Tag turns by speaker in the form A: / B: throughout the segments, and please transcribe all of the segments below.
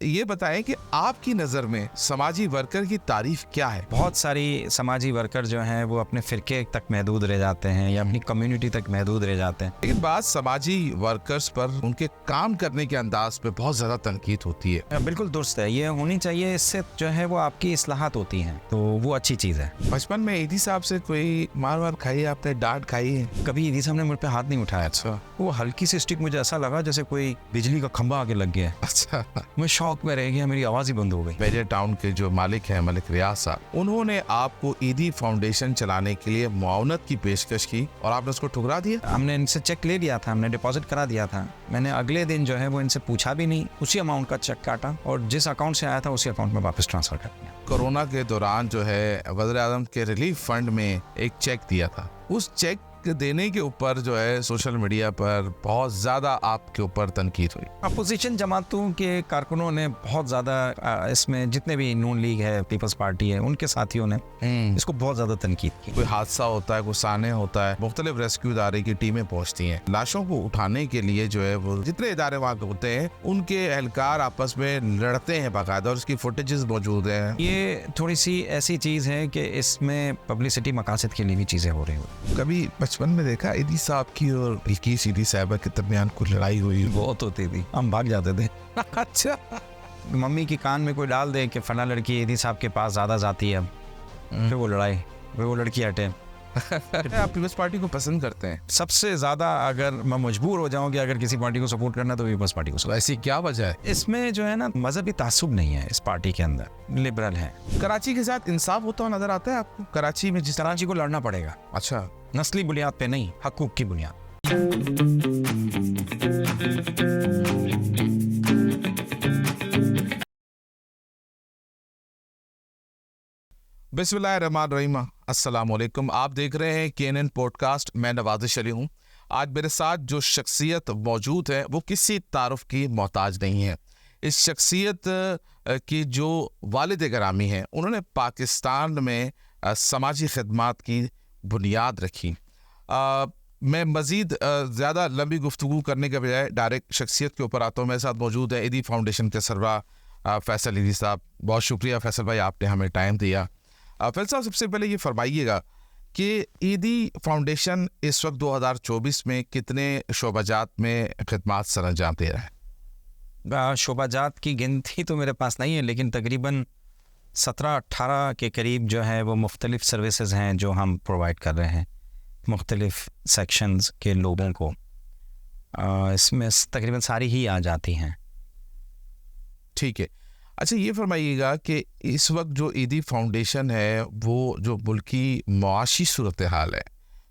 A: ये बताएं कि आपकी नज़र में समाजी वर्कर की तारीफ क्या है?
B: बहुत सारी समाजी वर्कर जो हैं वो अपने फ़िरके तक महदूद रह जाते हैं या अपनी कम्युनिटी तक महदूद रह जाते हैं।
A: लेकिन बात समाजी वर्कर्स पर उनके काम करने के अंदाज पे बहुत ज़्यादा तनकीद होती है।
B: बिल्कुल दुरुस्त है, ये होनी चाहिए। इससे जो है वो आपकी इस्लाहत होती हैं, तो वो अच्छी चीज़ है।
A: बचपन में ईदी साहब से कोई मार खाई है आपने, डांट खाई है?
B: कभी ईदी साहब ने मुझ पे हाथ नहीं उठाया।
A: अच्छा।
B: वो हल्की सी स्टिक मुझे ऐसा लगा जैसे कोई बिजली का खंभा आगे लग गया।
A: अच्छा।
B: मैं शौक में रह गया, मेरी आवाज़ ही बंद हो गई।
A: बैरियर टाउन के जो मालिक हैं मलिक रियाज साहब, उन्होंने आपको ईदी फाउंडेशन चलाने के लिए मुआवनत की पेशकश की और आपने उसको ठुकरा दिया?
B: हमने इनसे चेक ले लिया था, हमने डिपॉजिट करा दिया था। मैंने अगले दिन जो है वो इनसे पूछा भी नहीं, उसी अमाउंट का चेक काटा और जिस अकाउंट से आया था उसी अकाउंट में वापस ट्रांसफर कर दिया।
A: कोरोना के दौरान जो है वज़ीर आज़म के रिलीफ फंड में एक चेक दिया था। उस चेक देने के ऊपर जो है सोशल मीडिया पर बहुत ज्यादा आपके ऊपर तनकीद हुई।
B: अपोजिशन जमातों के कारकुनों ने बहुत ज्यादा इसमें, जितने भी नून लीग है, पीपल्स पार्टी है, उनके साथियों ने इसको बहुत ज्यादा तनकीद की।
A: कोई हादसा होता है, कोई साने होता है, मुख्तलिफ रेस्क्यू इदारे की टीमें पहुंचती हैं। लाशों को उठाने के लिए जो है वो जितने इदारे वहाँ होते हैं उनके एहलकार आपस में लड़ते हैं बाकायदा, और उसकी फुटेजेस मौजूद हैं।
B: ये थोड़ी सी ऐसी चीज है कि इसमें पब्लिसिटी मकासद के लिए भी चीजें हो रही हो।
A: कभी बचपन में देखा ईदी साहब की और बिल्किस ईदी साहिबा के दरमियान कोई लड़ाई हुई?
B: बहुत होती थी, हम भाग जाते थे।
A: अच्छा।
B: मम्मी की कान में कोई डाल दे कि फला लड़की ईदी साहब के पास ज्यादा जाती है, फिर वो लड़ाई, फिर वो लड़की हटे।
A: आप पीपल्स पार्टी को पसंद करते हैं?
B: सबसे ज्यादा अगर मैं मजबूर हो जाऊं कि अगर किसी पार्टी को सपोर्ट करना तो पीपल्स पार्टी को।
A: ऐसी क्या वजह है?
B: इसमें जो है ना मजहबी तासुब नहीं है इस पार्टी के अंदर, लिबरल है।
A: कराची के साथ इंसाफ होता हुआ नजर आता है आपको? कराची में जिस
B: कराची को लड़ना पड़ेगा।
A: अच्छा।
B: नस्ली बुनियाद पे नहीं, हकूक की बुनियाद।
A: बिस्मिल्लाहिर्रहमानिर्रहीम, अस्सलाम वालेकुम। आप देख रहे हैं केएनएन पॉडकास्ट। मैं नवाज़िश अली हूँ। आज मेरे साथ जो शख्सियत मौजूद है वो किसी तारुफ की मोहताज नहीं है। इस शख्सियत की जो वालिद गिरामी हैं, उन्होंने पाकिस्तान में समाजी खिदमात की बुनियाद रखी। मैं मज़ीद ज़्यादा लंबी गुफ्तगू करने के बजाय डायरेक्ट शख्सियत के ऊपर आता हूँ। मेरे साथ मौजूद है ईदी फाउंडेशन के सरबराह फैसल ईदी साहब। बहुत शुक्रिया फैसल भाई, आपने हमें टाइम दिया। फैसल साहब, सबसे पहले ये फरमाइएगा कि ईदी फाउंडेशन इस वक्त 2024 में कितने शोबाजात में खिदमात सरअंजाम दे रहा है?
B: शोबाजात की गिनती तो मेरे पास नहीं है, लेकिन तकरीबन 17-18 के करीब जो है वो मुख्तलिफ सर्विसेज हैं जो हम प्रोवाइड कर रहे हैं मुख्तलिफ सेक्शंस के लोगों को। इसमें तकरीबन सारी ही आ जाती हैं।
A: ठीक है। अच्छा, ये फरमाइएगा कि इस वक्त जो ईदी फाउंडेशन है वो जो मुल्की मुआशी सूरत हाल है,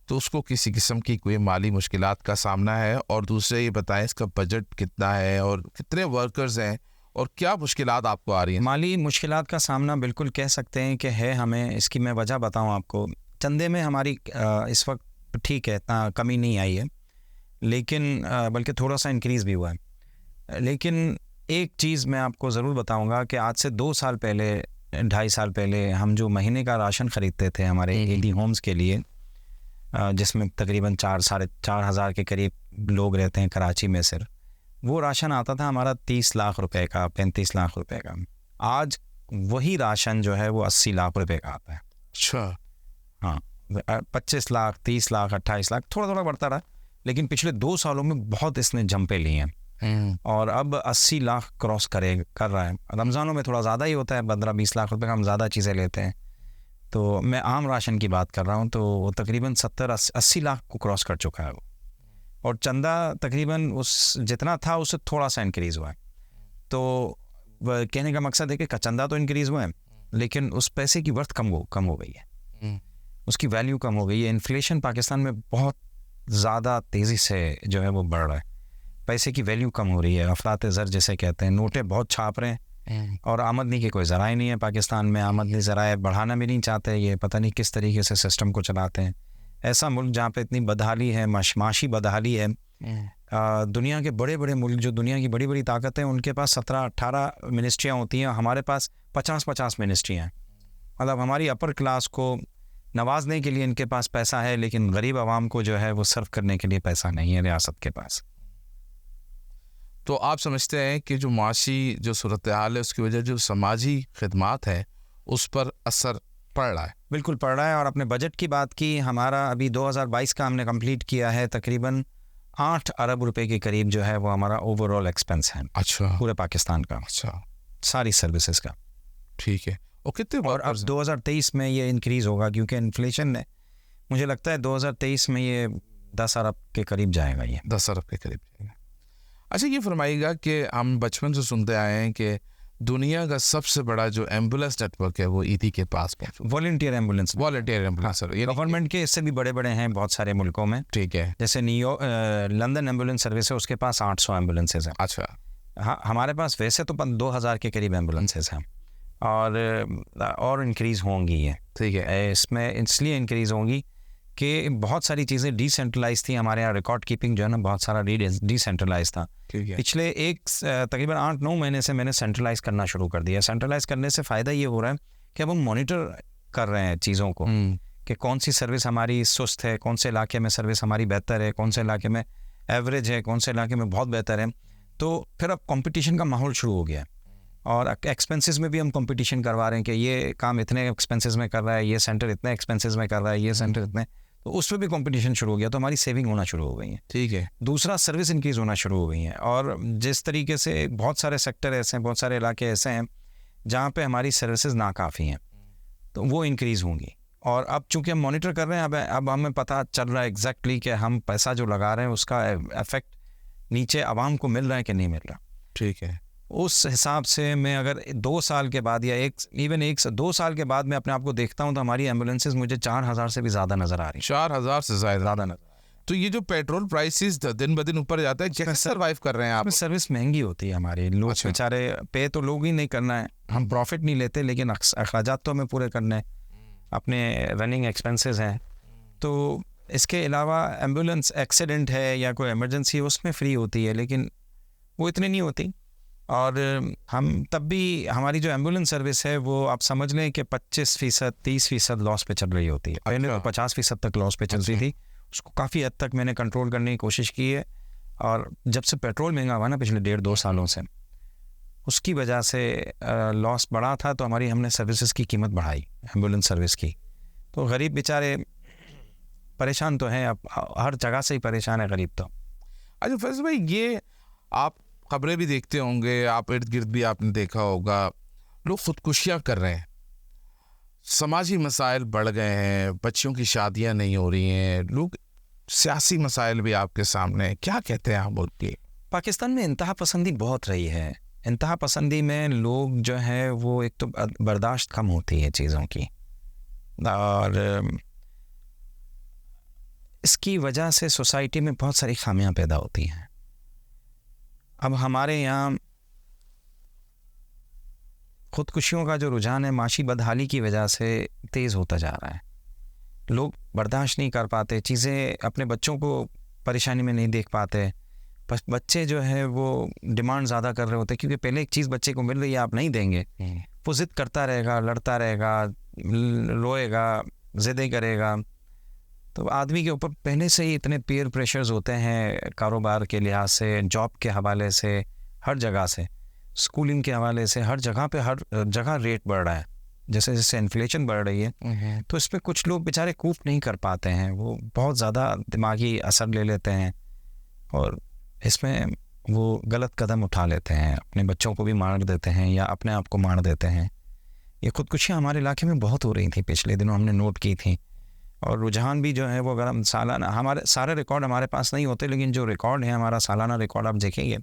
A: तो उसको किसी किस्म की कोई माली मुश्किलात का सामना है? और दूसरे ये बताएं इसका बजट कितना है और कितने वर्कर्स हैं और क्या मुश्किलात आपको आ रही हैं?
B: माली मुश्किलात का सामना बिल्कुल कह सकते हैं कि है हमें। इसकी मैं वजह बताऊं आपको। चंदे में हमारी इस वक्त ठीक है, इतना कमी नहीं आई है, लेकिन बल्कि थोड़ा सा इंक्रीज़ भी हुआ है। लेकिन एक चीज़ मैं आपको ज़रूर बताऊंगा कि आज से 2 साल पहले, 2.5 साल पहले हम जो महीने का राशन ख़रीदते थे हमारे ईदी होम्स के लिए, जिसमें तकरीबन 4-4.5 हज़ार के करीब लोग रहते हैं कराची में, सिर्फ वो राशन आता था हमारा 30 लाख रुपए का, 35 लाख रुपए का। आज वही राशन जो है वो 80 लाख रुपए का आता है।
A: अच्छा।
B: हाँ, 25 लाख, 30 लाख, 28 लाख, थोड़ा थोड़ा बढ़ता रहा, लेकिन पिछले 2 सालों में बहुत इसने जंपे लिए हैं और अब 80 लाख क्रॉस कर रहा है। रमज़ानों में थोड़ा ज़्यादा ही होता है, 15-20 लाख रुपए का हम ज़्यादा चीज़ें लेते हैं। तो मैं आम राशन की बात कर रहा हूँ, तो वो तकरीबन 70-80 लाख को क्रॉस कर चुका है वो। और चंदा तकरीबन उस जितना था उससे थोड़ा सा इंक्रीज़ हुआ है। तो कहने का मकसद है कि चंदा तो इंक्रीज़ हुआ है, लेकिन उस पैसे की वर्थ कम हो गई है, उसकी वैल्यू कम हो गई है। इन्फ्लेशन पाकिस्तान में बहुत ज़्यादा तेज़ी से जो है वो बढ़ रहा है, पैसे की वैल्यू कम हो रही है। अफराते ज़र जिसे कहते हैं, नोटें बहुत छाप रहे हैं और आमदनी के कोई ज़राए नहीं है पाकिस्तान में। आमदनी ज़राए बढ़ाना भी नहीं चाहते, ये पता नहीं किस तरीके से सिस्टम को चलाते हैं। ऐसा मुल्क जहाँ पे इतनी बदहाली है, माशी बदहाली है। दुनिया के बड़े बड़े मुल्क, जो दुनिया की बड़ी बड़ी ताकत है, उनके पास 17-18 मिनिस्ट्रियाँ होती हैं, हमारे पास 50-50 मिनिस्ट्रियाँ हैं। मतलब हमारी अपर क्लास को नवाजने के लिए इनके पास पैसा है, लेकिन गरीब आवाम को जो है वो सर्व करने के लिए पैसा नहीं है रियासत के पास।
A: तो आप समझते हैं कि जो माशी जो सूरत हाल है उसकी वजह जो समाजी खिदमात है उस पर असर पड़ रहा है?
B: बिल्कुल पड़ रहा है। और अपने बजट की बात की, हमारा अभी 2022 का हमने कंप्लीट किया है, तकरीबन 8 अरब रुपए के करीब जो है वो हमारा ओवरऑल एक्सपेंस है
A: अच्छा,
B: पूरे पाकिस्तान का,
A: अच्छा,
B: सारी सर्विसेज का।
A: ठीक है। और कितने
B: और अब 2023 में ये इंक्रीज़ होगा क्योंकि इन्फ्लेशन ने, मुझे लगता है 2023 में ये 10 अरब के करीब जाएगा, ये
A: 10 अरब के करीब जाएगा। अच्छा, ये फरमाइएगा कि हम बचपन से सुनते आए हैं कि दुनिया का सबसे बड़ा जो एम्बुलेंस नेटवर्क है वो ईदी के पास पहुंचा।
B: Volunteer ambulance,
A: volunteer ambulance,
B: government के इससे भी बड़े बड़े हैं बहुत सारे मुल्कों में।
A: ठीक है।
B: जैसे लंदन एम्बुलेंस सर्विस है, उसके पास 800 एम्बुलेंसेज हैं।
A: अच्छा,
B: हाँ, हमारे पास वैसे तो 2000 के करीब एम्बुलेंसेज हैं और इंक्रीज़ होंगी ये।
A: ठीक है।
B: इसमें इसलिए इंक्रीज़ होंगी कि बहुत सारी चीज़ें डिसेंट्रलाइज थी हमारे यहाँ। रिकॉर्ड कीपिंग जो है ना, बहुत सारा डिसेंट्रलाइज था।
A: ठीक है।
B: पिछले तकरीबन 8-9 महीने से मैंने सेंट्रलाइज करना शुरू कर दिया। सेंट्रलाइज करने से फ़ायदा ये हो रहा है कि अब हम मॉनिटर कर रहे हैं चीज़ों को कि कौन सी सर्विस हमारी सुस्त है, कौन से इलाके में सर्विस हमारी बेहतर है, कौन से इलाके में एवरेज है, कौन से इलाके में बहुत बेहतर है। तो फिर अब कंपटीशन का माहौल शुरू हो गया है और एक्सपेंसेस में भी हम कंपटीशन करवा रहे हैं कि ये काम इतने एक्सपेंसेस में कर रहा है, ये सेंटर इतने एक्सपेंसेस में कर रहा है, ये सेंटर इतने, तो उसमें भी कंपटीशन शुरू हो गया। तो हमारी सेविंग होना शुरू हो गई है।
A: ठीक है।
B: दूसरा, सर्विस इंक्रीज़ होना शुरू हो गई है। और जिस तरीके से बहुत सारे सेक्टर ऐसे हैं, बहुत सारे इलाके ऐसे हैं जहाँ पे हमारी सर्विसेज नाकाफ़ी हैं, तो वो इंक्रीज़ होंगी। और अब चूंकि हम मॉनिटर कर रहे हैं, अब हमें पता चल रहा है एग्जैक्टली कि हम पैसा जो लगा रहे हैं उसका इफेक्ट नीचे आवाम को मिल रहा है कि नहीं मिल रहा।
A: ठीक है।
B: उस हिसाब से मैं अगर 2 साल के बाद या 2 साल के बाद मैं अपने आप को देखता हूँ तो हमारी एम्बुलेंसेज मुझे 4000 से भी ज़्यादा नज़र आ रही है।
A: 4000 से ज़्यादा
B: नज़र।
A: तो ये जो पेट्रोल प्राइसेस दिन ब दिन ऊपर जाता है, कैसे सर्वाइव कर रहे हैं आप?
B: सर्विस महंगी होती है हमारी। लोग बेचारे, पे तो लोग ही नहीं करना है, हम प्रॉफिट नहीं लेते, लेकिन अखराजात तो हमें पूरे करने हैं, अपने रनिंग एक्सपेंसेस हैं। तो इसके अलावा एम्बुलेंस एक्सीडेंट है या कोई इमरजेंसी, उसमें फ्री होती है, लेकिन वो इतनी नहीं होती। और हम तब भी, हमारी जो एम्बुलेंस सर्विस है वो आप समझ लें कि 25%, 30% लॉस पे चल रही होती है। पहले तो 50% तक लॉस पे चल रही थी, उसको काफ़ी हद तक मैंने कंट्रोल करने की कोशिश की है। और जब से पेट्रोल महंगा हुआ ना पिछले 1.5-2 सालों से, उसकी वजह से लॉस बढ़ा था, तो हमने सर्विसेज की कीमत बढ़ाई, एम्बुलेंस सर्विस की। तो गरीब बेचारे परेशान तो हैं, अब हर जगह से ही परेशान है गरीब तो।
A: अच्छा फैज़ल भाई, ये आप खबरें भी देखते होंगे, आप इर्द गिर्द भी आपने देखा होगा, लोग खुदकुशियाँ कर रहे हैं, समाजी मसाइल बढ़ गए हैं, बच्चियों की शादियां नहीं हो रही हैं, लोग सियासी मसाइल भी आपके सामने, क्या कहते हैं आप बोल के?
B: पाकिस्तान में इंतहा पसंदी बहुत रही है। इंतहा पसंदी में लोग जो है वो, एक तो बर्दाश्त कम होती है चीज़ों की, और इसकी वजह से सोसाइटी में बहुत सारी खामियां पैदा होती हैं। अब हमारे यहाँ खुदकुशियों का जो रुझान है माशी बदहाली की वजह से तेज़ होता जा रहा है। लोग बर्दाश्त नहीं कर पाते चीज़ें, अपने बच्चों को परेशानी में नहीं देख पाते। बच्चे जो है वो डिमांड ज़्यादा कर रहे होते हैं, क्योंकि पहले एक चीज़ बच्चे को मिल रही है, आप नहीं देंगे, वो ज़िद करता रहेगा, लड़ता रहेगा, रोएगा, ज़िद्दें करेगा। तो आदमी के ऊपर पहले से ही इतने पीयर प्रेशर्स होते हैं, कारोबार के लिहाज से, जॉब के हवाले से, हर जगह से, स्कूलिंग के हवाले से, हर जगह रेट बढ़ रहा है। जैसे जैसे इन्फ्लेशन बढ़ रही है तो इस पर कुछ लोग बेचारे कूप नहीं कर पाते हैं, वो बहुत ज़्यादा दिमागी असर ले लेते हैं और इसमें वो गलत कदम उठा लेते हैं, अपने बच्चों को भी मार देते हैं या अपने आप को मार देते हैं। ये खुदकुशियाँ हमारे इलाके में बहुत हो रही थी, पिछले दिनों हमने नोट की थी। और रुझान भी जो है वो, अगर हम सालाना, हमारे सारे रिकॉर्ड हमारे पास नहीं होते, लेकिन जो रिकॉर्ड है हमारा सालाना रिकॉर्ड आप देखेंगे,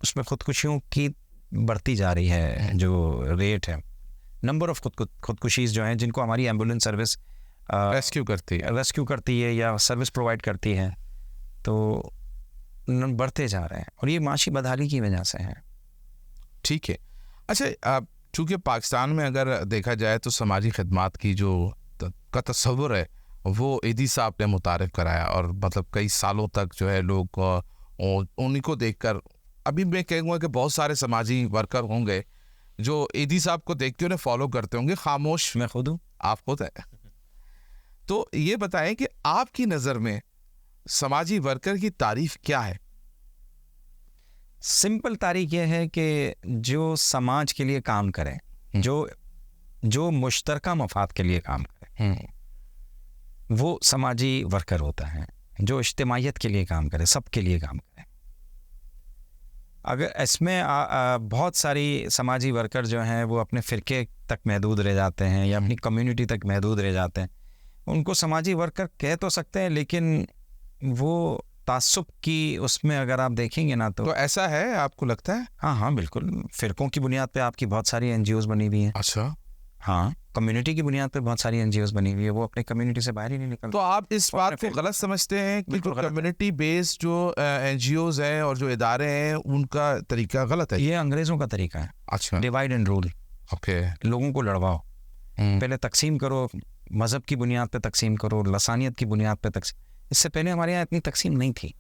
B: उसमें खुदकुशियों की बढ़ती जा रही है जो रेट है, नंबर ऑफ खुदकुशीज़ जो हैं जिनको हमारी एम्बुलेंस सर्विस रेस्क्यू करती है या सर्विस प्रोवाइड करती है, तो बढ़ते जा रहे हैं और ये माशी बदहाली की वजह से है।
A: ठीक है। अच्छा, चूँकि पाकिस्तान में अगर देखा जाए तो समाजी खिदमात की जो का तस्वुर है वो ईदी साहब ने मुतारिफ कराया, और मतलब कई सालों तक जो है लोग उन्हीं को देखकर, अभी मैं कहूँगा कि बहुत सारे समाजी वर्कर होंगे जो ईदी साहब को देखते उन्हें फॉलो करते होंगे, खामोश।
B: मैं खुद हूँ।
A: आप खुद है। तो ये बताएं कि आपकी नज़र में समाजी वर्कर की तारीफ क्या है?
B: सिंपल तारीख ये है कि जो समाज के लिए काम करे, जो मुश्तरका मफाद के लिए काम करे, वो समाजी वर्कर होता है। जो इज्तिमाइयत के लिए काम करे, सबके लिए काम करे। अगर इसमें बहुत सारी समाजी वर्कर जो हैं वो अपने फ़िरके तक महदूद रह जाते हैं या अपनी कम्युनिटी तक महदूद रह जाते हैं, उनको समाजी वर्कर कह तो सकते हैं, लेकिन वो तासुब की उसमें अगर आप देखेंगे ना तो
A: ऐसा है आपको लगता है?
B: हाँ, बिल्कुल। फ़िरकों की बुनियाद पे आपकी बहुत सारी NGOs बनी हुई हैं।
A: अच्छा।
B: हाँ, कम्युनिटी की बुनियाद पे बहुत सारी NGOs बनी हुई है, वो अपने कम्युनिटी से बाहर ही नहीं निकलते।
A: तो आप इस बात को गलत समझते हैं कि जो कम्युनिटी बेस्ड जो NGOs हैं और जो इदारे हैं उनका तरीका गलत है?
B: ये अंग्रेज़ों का तरीका है।
A: अच्छा।
B: Divide and rule.
A: ओके।
B: लोगों को लड़वाओ, पहले तकसीम करो, मज़हब की बुनियाद पे तकसीम करो, लसानियत की बुनियाद पे तकसीम। इससे पहले हमारे यहाँ इतनी तकसीम नहीं थी,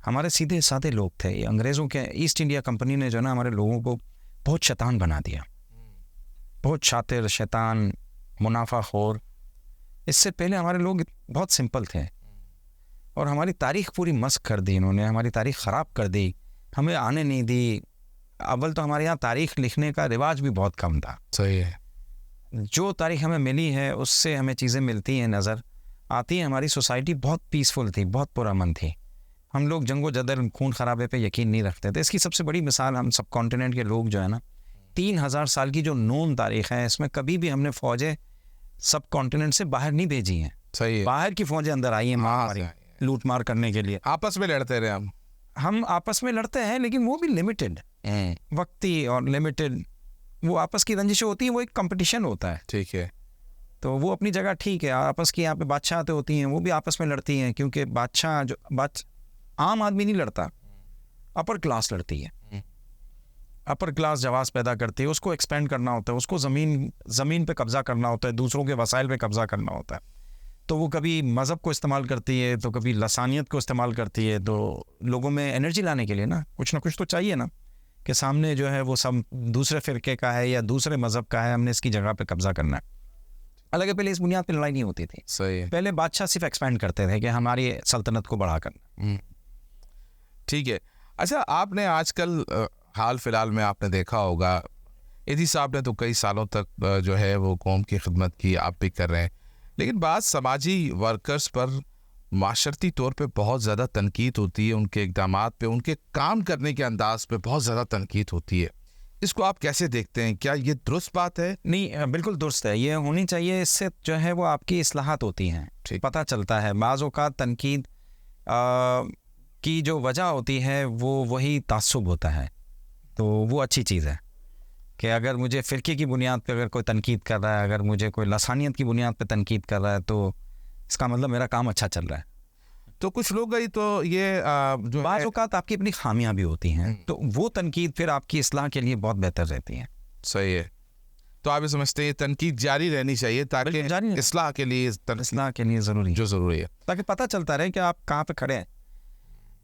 B: हमारे सीधे साधे लोग थे। ये अंग्रेज़ों के ईस्ट इंडिया कंपनी ने जो ना हमारे लोगों को बहुत शैतान बना दिया, बहुत शातिर, शैतान, मुनाफाखोर। इससे पहले हमारे लोग बहुत सिंपल थे और हमारी तारीख़ पूरी मस्क कर दी इन्होंने, हमारी तारीख़ ख़राब कर दी, हमें आने नहीं दी। अव्वल तो हमारे यहाँ तारीख़ लिखने का रिवाज भी बहुत कम था।
A: सही है।
B: जो तारीख़ हमें मिली है उससे हमें चीज़ें मिलती हैं, नज़र आती हैं। हमारी सोसाइटी बहुत पीसफुल थी, बहुत पुरअमन थी। हम लोग जंगो जदल, खून खराबे पे यकीन नहीं रखते थे। इसकी सबसे बड़ी मिसाल हम सब कॉन्टिनेंट के लोग जो है ना, 3000 साल की जो नून तारीख़ है, इसमें कभी भी हमने फ़ौजें सब कॉन्टिनेंट से बाहर नहीं भेजी हैं।
A: सही है।
B: बाहर की फ़ौजें अंदर आई हैं लूट मार करने के लिए।
A: आपस में लड़ते रहे हम
B: आपस में लड़ते हैं, लेकिन वो भी लिमिटेड, वक्ती और लिमिटेड। वो आपस की रंजिशें होती हैं, वो एक कंपटीशन होता है।
A: ठीक है।
B: तो वो अपनी जगह ठीक है। आपस की यहाँ पे बादशाहतें होती हैं, वो भी आपस में लड़ती हैं, क्योंकि आम आदमी नहीं लड़ता, अपर क्लास लड़ती है। अपर क्लास जवाब पैदा करती है, उसको एक्सपेंड करना होता है, उसको ज़मीन पे कब्ज़ा करना होता है, दूसरों के वसाइल पे कब्ज़ा करना होता है। तो वो कभी मज़हब को इस्तेमाल करती है, तो कभी लसानियत को इस्तेमाल करती है। तो लोगों में एनर्जी लाने के लिए ना कुछ तो चाहिए ना, कि सामने जो है वो सब दूसरे फ़िरके का है या दूसरे मज़हब का है, हमने इसकी जगह पे कब्ज़ा करना है। हालांकि पहले इस बुनियाद पे लड़ाई नहीं होती थी।
A: सही है।
B: पहले बादशाह सिर्फ एक्सपेंड करते थे कि हमारी सल्तनत को बढ़ा करना।
A: ठीक है। अच्छा, आपने आजकल हाल फिलहाल में आपने देखा होगा, इदी साहब ने तो कई सालों तक जो है वो कौम की खिदमत की, आप भी कर रहे हैं, लेकिन बाद समाजी वर्कर्स पर माशरती तौर पे बहुत ज़्यादा तनकीद होती है, उनके इक़दामात पे, उनके काम करने के अंदाज पे बहुत ज़्यादा तनकीद होती है। इसको आप कैसे देखते हैं? क्या ये दुरुस्त बात है?
B: नहीं, बिल्कुल दुरुस्त है, ये होनी चाहिए। इससे जो है वो आपकी इस्लाहात होती हैं, पता चलता है। बाज़ औक़ात तनकीद की जो वजह होती है वो वही तासुब होता है, तो वो अच्छी चीज़ है कि अगर मुझे फ़िरके की बुनियाद पे अगर कोई तनकीद कर रहा है, अगर मुझे कोई लसानियत की बुनियाद पे तनकीद कर रहा है, तो इसका मतलब मेरा काम अच्छा चल रहा है।
A: तो कुछ लोग गई तो ये जो
B: बाज़ औक़ात आपकी अपनी खामियां भी होती हैं, तो वो तनकीद फिर आपकी इस्लाह के लिए बहुत बेहतर रहती है।
A: सही है। तो आप ये समझते हैं तनकीद जारी रहनी चाहिए ताकि इस्लाह के लिए
B: ज़रूरी
A: जो ज़रूरी है,
B: ताकि पता चलता रहे कि आप कहाँ पे खड़े हैं।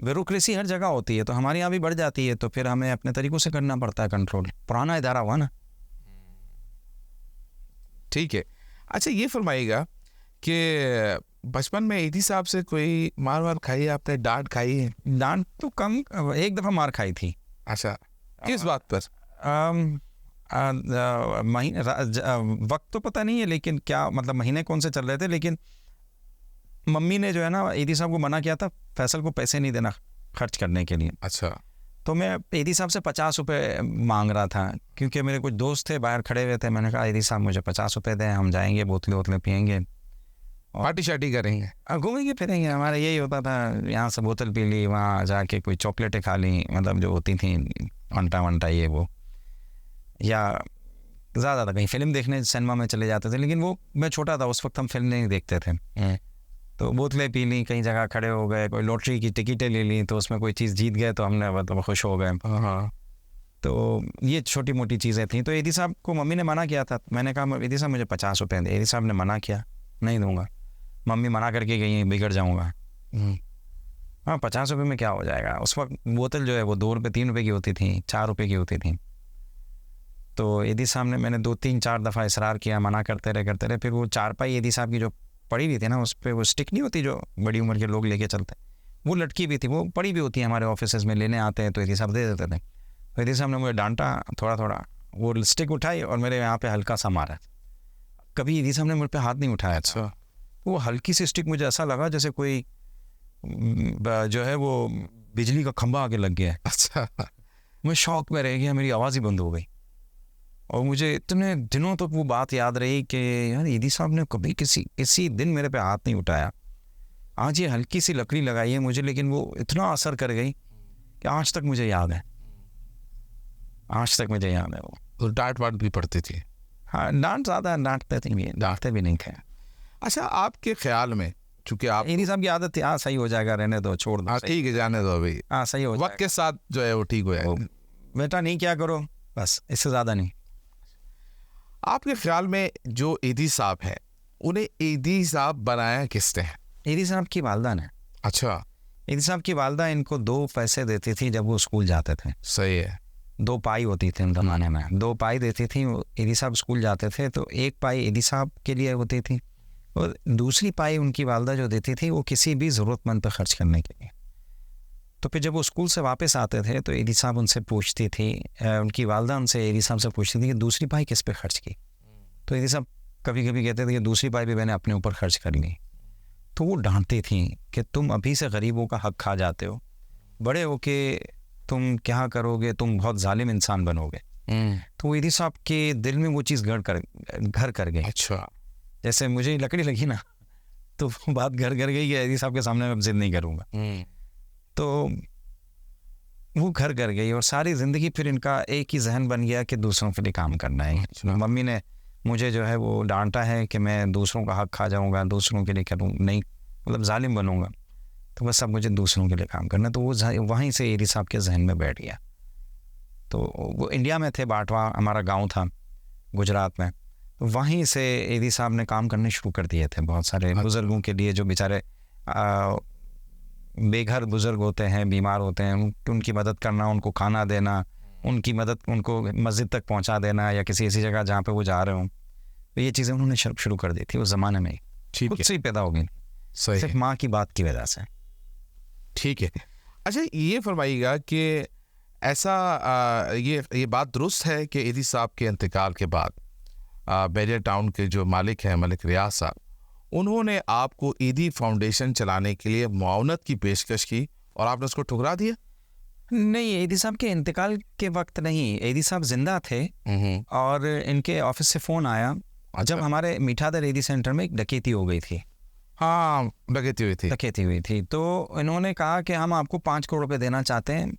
B: ब्यूरोक्रेसी हर जगह होती है, तो हमारे यहाँ भी बढ़ जाती है, तो फिर हमें अपने तरीक़ों से करना पड़ता है कंट्रोल। पुराना इदारा हुआ ना।
A: ठीक है। अच्छा, ये फरमाइएगा कि बचपन में ईदी साहब से कोई मार खाई है आपने? डांट खाई है?
B: डांट तो कम, एक दफ़ा मार खाई थी।
A: अच्छा, किस बात पर?
B: वक्त तो पता नहीं है, लेकिन क्या मतलब महीने कौन से चल रहे थे, लेकिन मम्मी ने जो है ना ईदी साहब को मना किया था फैसल को पैसे नहीं देना खर्च करने के लिए।
A: अच्छा।
B: तो मैं ईदी साहब से 50 रुपये मांग रहा था, क्योंकि मेरे कुछ दोस्त थे बाहर खड़े हुए थे। मैंने कहा ईदी साहब मुझे 50 रुपये दें, हम जाएंगे, बोतलें पियेंगे,
A: पार्टी शार्टी करेंगे,
B: घूमेंगे फिरेंगे। हमारा यही होता था, यहाँ से बोतल पी ली, वहाँ जाके कोई चॉकलेटें खा ली, मतलब जो होती थी अंटा ये वो, या ज़्यादा था कहीं फिल्म देखने सिनेमा में चले जाते थे। लेकिन वो मैं छोटा था उस वक्त, हम फिल्म नहीं देखते थे। तो बोतलें पी ली, कहीं जगह खड़े हो गए, कोई लॉटरी की टिकटें ले ली, तो उसमें कोई चीज़ जीत गए तो हमने मतलब खुश हो गए।
A: हाँ।
B: तो ये छोटी मोटी चीज़ें थी। तो ईदी साहब को मम्मी ने मना किया था। मैंने कहा ईदी साहब मुझे 50 रुपये दे। ईदी साहब ने मना किया, नहीं दूंगा। मम्मी मना करके गई, बिगड़ जाऊँगा। हाँ, 50 रुपये में क्या हो जाएगा। उस वक्त बोतल जो है वो 2 रुपये 3 रुपये की होती थी, 4 रुपये की होती थी। तो ईदी साहब ने, मैंने 2-3-4 दफ़ा इसरार किया, मना करते रहे। फिर वो चारपाई ईदी साहब की जो पड़ी हुई थी ना, उस पर वो स्टिक नहीं होती जो बड़ी उम्र के लोग लेके चलते, वो लटकी भी थी, वो पड़ी भी होती है हमारे ऑफिस में, लेने आते हैं तो ईदी साहब दे देते थे। तो ईदी साहब ने मुझे डांटा थोड़ा थोड़ा, वो स्टिक उठाई और मेरे यहाँ पे हल्का सा मारा। कभी ईदी साहब ने मुझ पर हाथ नहीं उठाया था। वो हल्की सी स्टिक मुझे ऐसा लगा जैसे कोई जो है वो बिजली का खंभा आगे लग गया है।
A: अच्छा।
B: मैं शौक में रह गया, मेरी आवाज़ ही बंद हो गई। और मुझे इतने दिनों तक वो बात याद रही कि यार ईदी साहब ने कभी किसी दिन मेरे पे हाथ नहीं उठाया। आज ये हल्की सी लकड़ी लगाई है मुझे, लेकिन वो इतना असर कर गई कि आज तक मुझे याद है, आज तक मुझे याद है वो।
A: तो डांट वाट भी पड़ती थी?
B: हाँ, डांटते भी नहीं थे।
A: अच्छा, आपके ख्याल में, चूंकि आप
B: ईदी साहब की आदत थी, हाँ सही हो जाएगा, रहने दो, छोड़ दो,
A: हाँ ठीक है, जाने दो, अभी
B: हाँ सही हो
A: वक्त के साथ जो है वो ठीक हो जाएगा।
B: बेटा नहीं क्या करो, बस इससे ज़्यादा नहीं।
A: आपके ख्याल में जो ईदी साहब है, उन्हें ईदी साहब बनाया किसने है?
B: ईदी साहब की वालदा ने।
A: अच्छा।
B: ईदी साहब की वालदा इनको 2 पैसे देती थी जब वो स्कूल जाते थे।
A: सही है।
B: 2 पाई होती थी उन ज़माने में, 2 पाई देती थी। ईदी साहब स्कूल जाते थे तो 1 पाई ईदी साहब के लिए होती थी और दूसरी पाई उनकी वालदा जो देती थी वो किसी भी ज़रूरतमंद पर खर्च करने के लिए। तो फिर जब वो स्कूल से वापस आते थे तो ईदी साहब उनसे पूछती थी, उनकी वालदा उनसे ईदी साहब से पूछती थी कि दूसरी पाई किस पे खर्च की। तो ईदी साहब कभी कभी कहते थे कि दूसरी पाई भी मैंने अपने ऊपर खर्च कर ली। तो वो डांटती थी कि तुम अभी से गरीबों का हक खा जाते हो, बड़े हो के तुम क्या करोगे, तुम बहुत जालिम इंसान बनोगे। तो ईदी साहब के दिल में वो चीज़ घर कर गई।
A: अच्छा।
B: जैसे मुझे लकड़ी लगी ना, तो वो बात घर गई कि ईदी साहब के सामने मैं जिद नहीं करूँगा। तो वो घर गई और सारी ज़िंदगी फिर इनका एक ही जहन बन गया कि दूसरों के लिए काम करना है। मम्मी ने मुझे जो है वो डांटा है कि मैं दूसरों का हक खा जाऊंगा, दूसरों के लिए करूँ नहीं, मतलब जालिम बनूंगा, तो बस अब मुझे दूसरों के लिए काम करना। तो वो वहीं से ईदी साहब के जहन में बैठ गया। तो वो इंडिया में थे, बाटवा हमारा गांव था गुजरात में, तो वहीं से ईदी साहब ने काम करने शुरू कर दिए थे बहुत सारे बुज़ुर्गों के लिए, जो बेचारे बेघर बुज़ुर्ग होते हैं, बीमार होते हैं, उनकी मदद करना, उनको खाना देना, उनकी मदद, उनको मस्जिद तक पहुंचा देना या किसी ऐसी जगह जहाँ पे वो जा रहे हों। तो ये चीज़ें उन्होंने शुरू कर दी थी उस ज़माने में, खुद से ही पैदा हो गई, सिर्फ माँ की बात की वजह से।
A: ठीक है। अच्छा, ये फरमाइएगा कि ऐसा ये बात दुरुस्त है कि ईदी साहब के इंतकाल के बाद बैरियर टाउन के जो मालिक हैं, मलिक रियाज साहब, उन्होंने आपको ईदी फाउंडेशन चलाने के लिए मुआवनत की पेशकश की और आपने उसको ठुकरा दिया?
B: नहीं, ईदी साहब के इंतकाल के वक्त नहीं, ईदी साहब जिंदा थे और इनके ऑफिस से फ़ोन आया जब हमारे मीठादर ईदी सेंटर में एक डकैती हो गई थी।
A: हाँ, डकैती हुई थी।
B: तो इन्होंने कहा कि हम आपको 5 करोड़ रुपए देना चाहते हैं,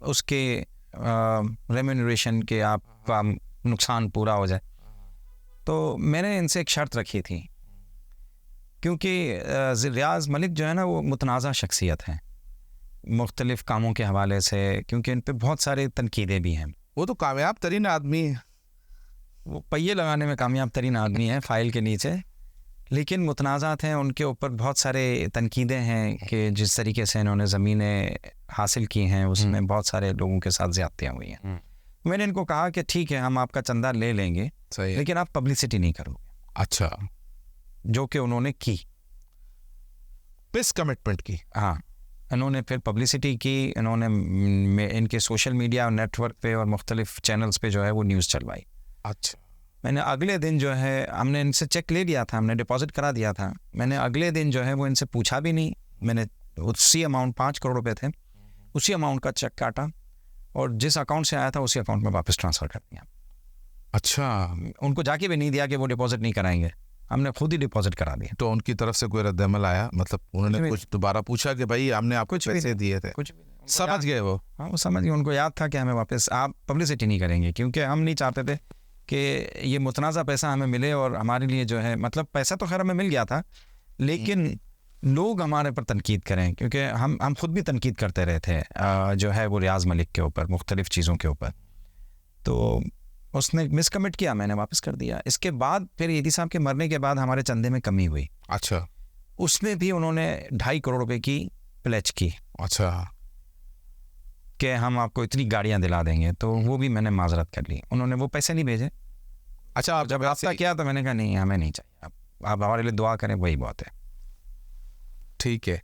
B: उसके रेम्यूनरेशन के आपका नुकसान पूरा हो जाए। तो मैंने इनसे एक शर्त रखी थी, क्योंकि रियाज मलिक जो है ना वो मुतनाज़ा शख्सियत हैं मुख्तलिफ़ कामों के हवाले से, क्योंकि इन पे बहुत सारे तनकीदें भी हैं।
A: वो तो कामयाब तरीन आदमी है,
B: वो पहिए लगाने में कामयाब तरीन आदमी है फाइल के नीचे, लेकिन मुतनाज़ात हैं, उनके ऊपर बहुत सारे तनकीदें हैं कि जिस तरीके से इन्होंने ज़मीनें हासिल की हैं उसमें बहुत सारे लोगों के साथ ज़्यादतियाँ हुई हैं। मैंने इनको कहा कि ठीक है, हम आपका चंदा ले लेंगे, लेकिन आप पब्लिसिटी नहीं करोगे।
A: अच्छा।
B: जो कि उन्होंने की,
A: पिस कमिटमेंट की।
B: हाँ, इन्होंने फिर पब्लिसिटी की, इन्होंने इनके सोशल मीडिया और नेटवर्क पे और मुख्तलिफ चैनल्स पे जो है वो न्यूज़ चलवाई।
A: अच्छा।
B: मैंने अगले दिन जो है, हमने इनसे चेक ले लिया था, हमने डिपॉजिट करा दिया था, मैंने अगले दिन जो है वो इनसे पूछा भी नहीं, मैंने उसी अमाउंट 5 करोड़ रुपए थे, उसी अमाउंट का चेक काटा और जिस अकाउंट से आया था उसी अकाउंट में वापस ट्रांसफ़र कर दिया।
A: अच्छा।
B: उनको जाके भी नहीं दिया कि वो डिपॉजिट नहीं कराएंगे, हमने खुद ही डिपॉजिट करा दिया।
A: तो उनकी तरफ से कोई रद्द-ए-अमल आया? मतलब उन्होंने कुछ दोबारा पूछा कि भाई हमने आपको पैसे दिए थे?
B: कुछ
A: समझ गए वो?
B: हाँ, वो समझ गए, उनको याद था कि हमें वापस, आप पब्लिसिटी नहीं करेंगे, क्योंकि हम नहीं चाहते थे कि ये मुतनाज़ा पैसा हमें मिले और हमारे लिए जो है, मतलब पैसा तो खैर हमें मिल गया था, लेकिन लोग हमारे पर तनकीद करें, क्योंकि हम खुद भी तनकीद करते रहे थे जो है वो रियाज मलिक के ऊपर, मुख्तलिफ़ चीज़ों के ऊपर। तो उसने मिसकमिट किया, मैंने वापस कर दिया। इसके बाद फिर ईदी साहब के मरने के बाद हमारे चंदे में कमी हुई।
A: अच्छा।
B: उसमें भी उन्होंने 2.5 करोड़ रुपए की प्लेज की।
A: अच्छा।
B: कि हम आपको इतनी गाड़ियां दिला देंगे, तो वो भी मैंने माजरत कर ली, उन्होंने वो पैसे नहीं भेजे।
A: अच्छा, आप
B: जब रास्ता किया तो मैंने कहा नहीं, हमें नहीं चाहिए, आप हमारे लिए दुआ करें, वही बहुत है।
A: ठीक है।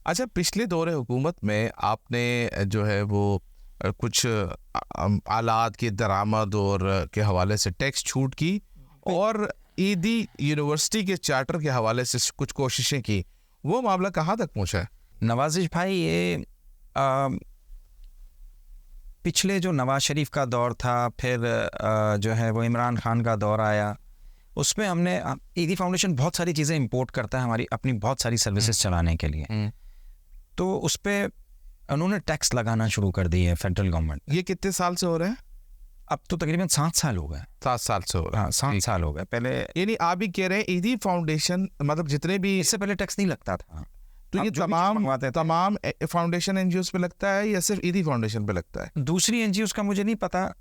A: अच्छा, पिछले दौरे हुकूमत में आपने जो है वो कुछ आलात की दरामद और के हवाले से टैक्स छूट की और ईदी यूनिवर्सिटी के चार्टर के हवाले से कुछ कोशिशें की, वो मामला कहाँ तक पहुँचा है?
B: नवाजिश भाई, ये पिछले जो नवाज शरीफ का दौर था, फिर जो है वो इमरान खान का दौर आया, उसमें हमने ईदी फाउंडेशन बहुत सारी चीज़ें इंपोर्ट करता है हमारी अपनी बहुत सारी सर्विसेज चलाने के लिए। तो उस पर उन्होंने टैक्स लगाना शुरू कर दी है फेडरल गवर्नमेंट।
A: ये कितने साल से हो रहा है?
B: अब तो तकरीबन 7 साल हो गए।
A: 7 साल से हो रहा है।
B: हाँ, 7 साल हो गए। पहले
A: यानी आप भी कह रहे हैं ईदी फाउंडेशन मतलब जितने भी,
B: इससे पहले टैक्स नहीं लगता था।
A: तो ये तमाम फाउंडेशन एनजीओस पे लगता है या सिर्फ ईदी फाउंडेशन पे लगता है?
B: दूसरी एनजीओस का मुझे नहीं पता,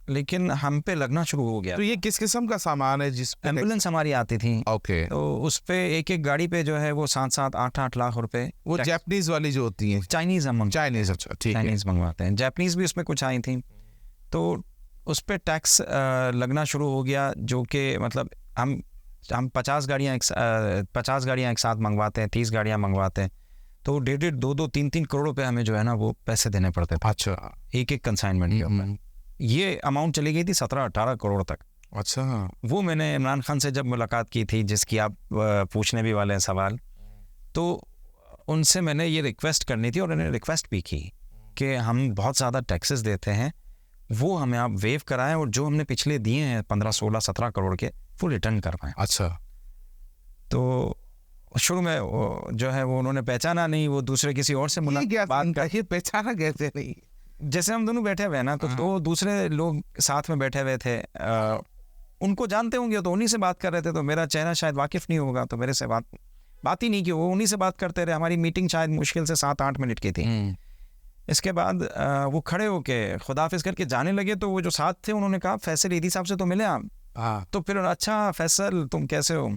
B: लेकिन हम पे लगना शुरू हो गया।
A: तो ये किस किस्म का सामान है? जिस
B: एम्बुलेंस हमारी आती थी,
A: ओके,
B: तो उस पे एक गाड़ी पे जो है वो 7-7, 8-8 लाख रुपए,
A: वो जापानीज वाली जो होती हैं,
B: चाइनीज
A: चाइनीज, अच्छा ठीक है,
B: चाइनीज मंगवाते हैं। जापानीज भी उसमें कुछ आई थी, तो उस पे टैक्स लगना शुरू हो गया, जो कि मतलब हम 50 गाड़ियाँ एक साथ मंगवाते हैं, 30 गाड़ियाँ मंगवाते हैं, तो 1.5, 2-2, 3-3 करोड़ रुपए हमें जो है ना वो पैसे देने पड़ते थे।
A: अच्छा,
B: एक कंसाइनमेंट के ऊपर। ये अमाउंट चली गई थी 17-18 करोड़ तक।
A: अच्छा,
B: वो मैंने इमरान खान से जब मुलाकात की थी, जिसकी आप पूछने भी वाले हैं सवाल, तो उनसे मैंने ये रिक्वेस्ट करनी थी और उन्होंने रिक्वेस्ट भी की कि हम बहुत ज़्यादा टैक्सेस देते हैं, वो हमें आप वेव कराएं और जो हमने पिछले दिए हैं 15, 16, 17 करोड़ के, वो रिटर्न करवाएं।
A: अच्छा,
B: तो शुरू में जो है वो उन्होंने पहचाना नहीं, वो दूसरे किसी और से
A: बात कर, पहचाना कैसे नहीं?
B: जैसे हम दोनों बैठे हुए ना, तो 2 दूसरे लोग साथ में बैठे हुए थे, उनको जानते होंगे तो उन्हीं से बात कर रहे थे, तो मेरा चेहरा शायद वाकिफ नहीं होगा, तो मेरे से बात ही नहीं की, वो उन्हीं से बात करते रहे। हमारी मीटिंग शायद मुश्किल से 7-8 मिनट की थी। इसके बाद वो खड़े होके खुदाफिज करके जाने लगे, तो वो जो साथ थे उन्होंने कहा, फैसल ईदी साहब से तो मिले आप? तो फिर अच्छा फैसल, तुम कैसे हो,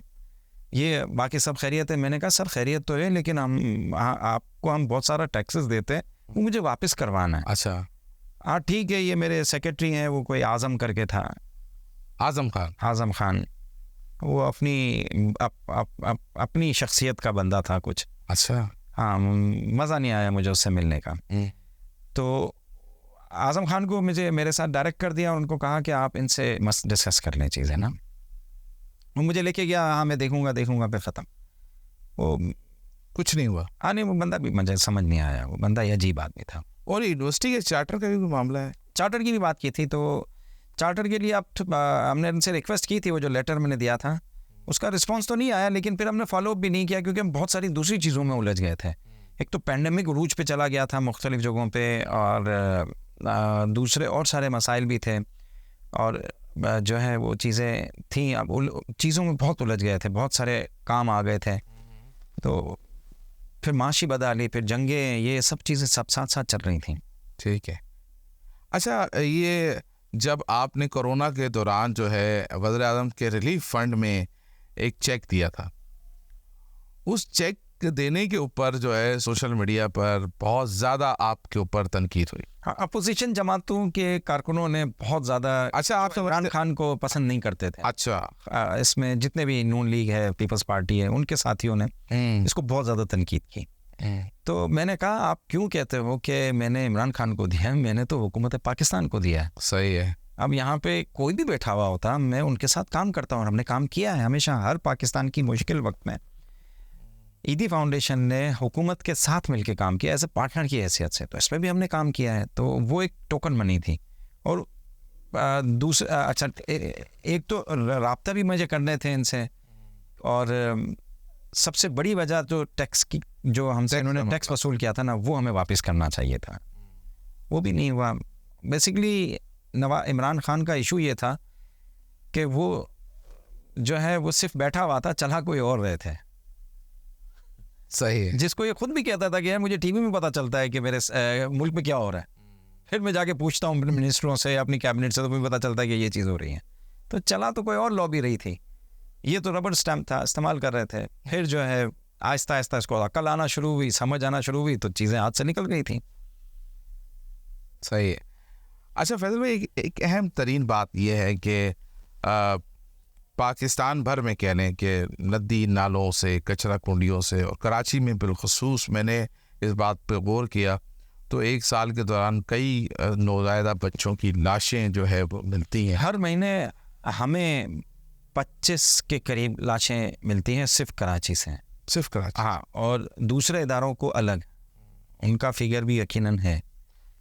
B: ये बाकी सब खैरियत है? मैंने कहा सर खैरियत तो है, लेकिन आपको हम बहुत सारा टैक्सेस देते हैं, वो मुझे वापस करवाना है।
A: अच्छा,
B: हाँ ठीक है, ये मेरे सेक्रेटरी हैं, वो कोई आज़म करके था, आज़म खान, वो अपनी शख्सियत का बंदा था कुछ।
A: अच्छा,
B: हाँ, मज़ा नहीं आया मुझे उससे मिलने का। तो आज़म खान को मेरे साथ डायरेक्ट कर दिया, उनको कहा कि आप इनसे मस्त डिस्कस कर लें चीज़ें ना। वो मुझे लेके गया, हाँ मैं देखूंगा फिर ख़त्म, वो
A: कुछ नहीं हुआ।
B: हाँ नहीं, वो बंदा भी मुझे समझ नहीं आया, वो बंदा अजीब आदमी था।
A: और यूनिवर्सिटी के चार्टर का भी कोई मामला है?
B: चार्टर की भी बात की थी, तो चार्टर के लिए हमने उनसे रिक्वेस्ट की थी, वो जो लेटर मैंने दिया था उसका रिस्पांस तो नहीं आया, लेकिन फिर हमने फॉलोअप भी नहीं किया, क्योंकि हम बहुत सारी दूसरी चीज़ों में उलझ गए थे। एक तो पैंडमिक रूज पे चला गया था मुख्तलिफ जगहों पे, और दूसरे और सारे मसाइल भी थे, और जो है वो चीज़ें थी, अब चीज़ों में बहुत उलझ गए थे, बहुत सारे काम आ गए थे, तो फिर माशी बदहाली, फिर जंगें, ये सब चीज़ें सब साथ साथ चल रही थी।
A: ठीक है। अच्छा, ये जब आपने कोरोना के दौरान जो है वज़ीर आज़म के रिलीफ फंड में एक चेक दिया था, उस चेक देने के ऊपर जो है सोशल मीडिया पर बहुत ज़्यादा आपके ऊपर तनकीद हुई।
B: हाँ, अपोजिशन जमातों के कारकुनों ने बहुत ज़्यादा,
A: अच्छा, आप
B: इमरान खान को पसंद नहीं करते थे।
A: अच्छा,
B: इसमें जितने भी नून लीग है, पीपल्स पार्टी है, उनके साथियों ने इसको बहुत ज़्यादा तनकीद की। तो मैंने कहा आप क्यों कहते हो कि मैंने इमरान खान को दिया है, मैंने तो हुकूमत पाकिस्तान को दिया है।
A: सही है।
B: अब यहाँ पे कोई भी बैठा हुआ होता, मैं उनके साथ काम करता हूँ, और हमने काम किया है हमेशा, हर पाकिस्तान की मुश्किल वक्त में ईदी फाउंडेशन ने हुकूमत के साथ मिलकर काम किया, एज ए पार्टनर की हैसियत से, तो इसमें भी हमने काम किया है, तो वो एक टोकन मनी थी। और दूसरा, अच्छा, एक तो राब्ता भी मुझे करने थे इनसे, और सबसे बड़ी वजह जो टैक्स की, जो हमसे इन्होंने टैक्स वसूल किया था ना, वो हमें वापस करना चाहिए था, वो भी नहीं हुआ। बेसिकली इमरान खान का इशू ये था कि वो जो है वो सिर्फ बैठा हुआ था, चला कोई और रहे थे।
A: सही है।
B: जिसको ये खुद भी कहता था कि यार मुझे टीवी में पता चलता है कि मेरे मुल्क में क्या हो रहा है, फिर मैं जाके पूछता हूँ मिनिस्टरों से, अपनी कैबिनेट से, तो मुझे पता चलता है कि ये चीज़ हो रही है। तो चला तो कोई और लॉबी रही थी, ये तो रबड़ स्टैम्प था, इस्तेमाल कर रहे थे। फिर जो है आहिस्ता आहिस्ता इसको अकल आना शुरू हुई, समझ आना शुरू हुई, तो चीज़ें हाथ से निकल गई थी।
A: सही है। अच्छा फैसल भाई, एक अहम तरीन बात यह है कि पाकिस्तान भर में कह लें कि नदी नालों से, कचरा कुंडियों से, और कराची में बिलखसूस मैंने इस बात पर गौर किया तो एक साल के दौरान कई नौज़ायदा बच्चों की लाशें जो है वो मिलती हैं।
B: हर महीने हमें 25 के करीब लाशें मिलती हैं सिर्फ कराची से।
A: सिर्फ कराची?
B: हाँ, और दूसरे इदारों को अलग, उनका फिगर भी यकीनन है।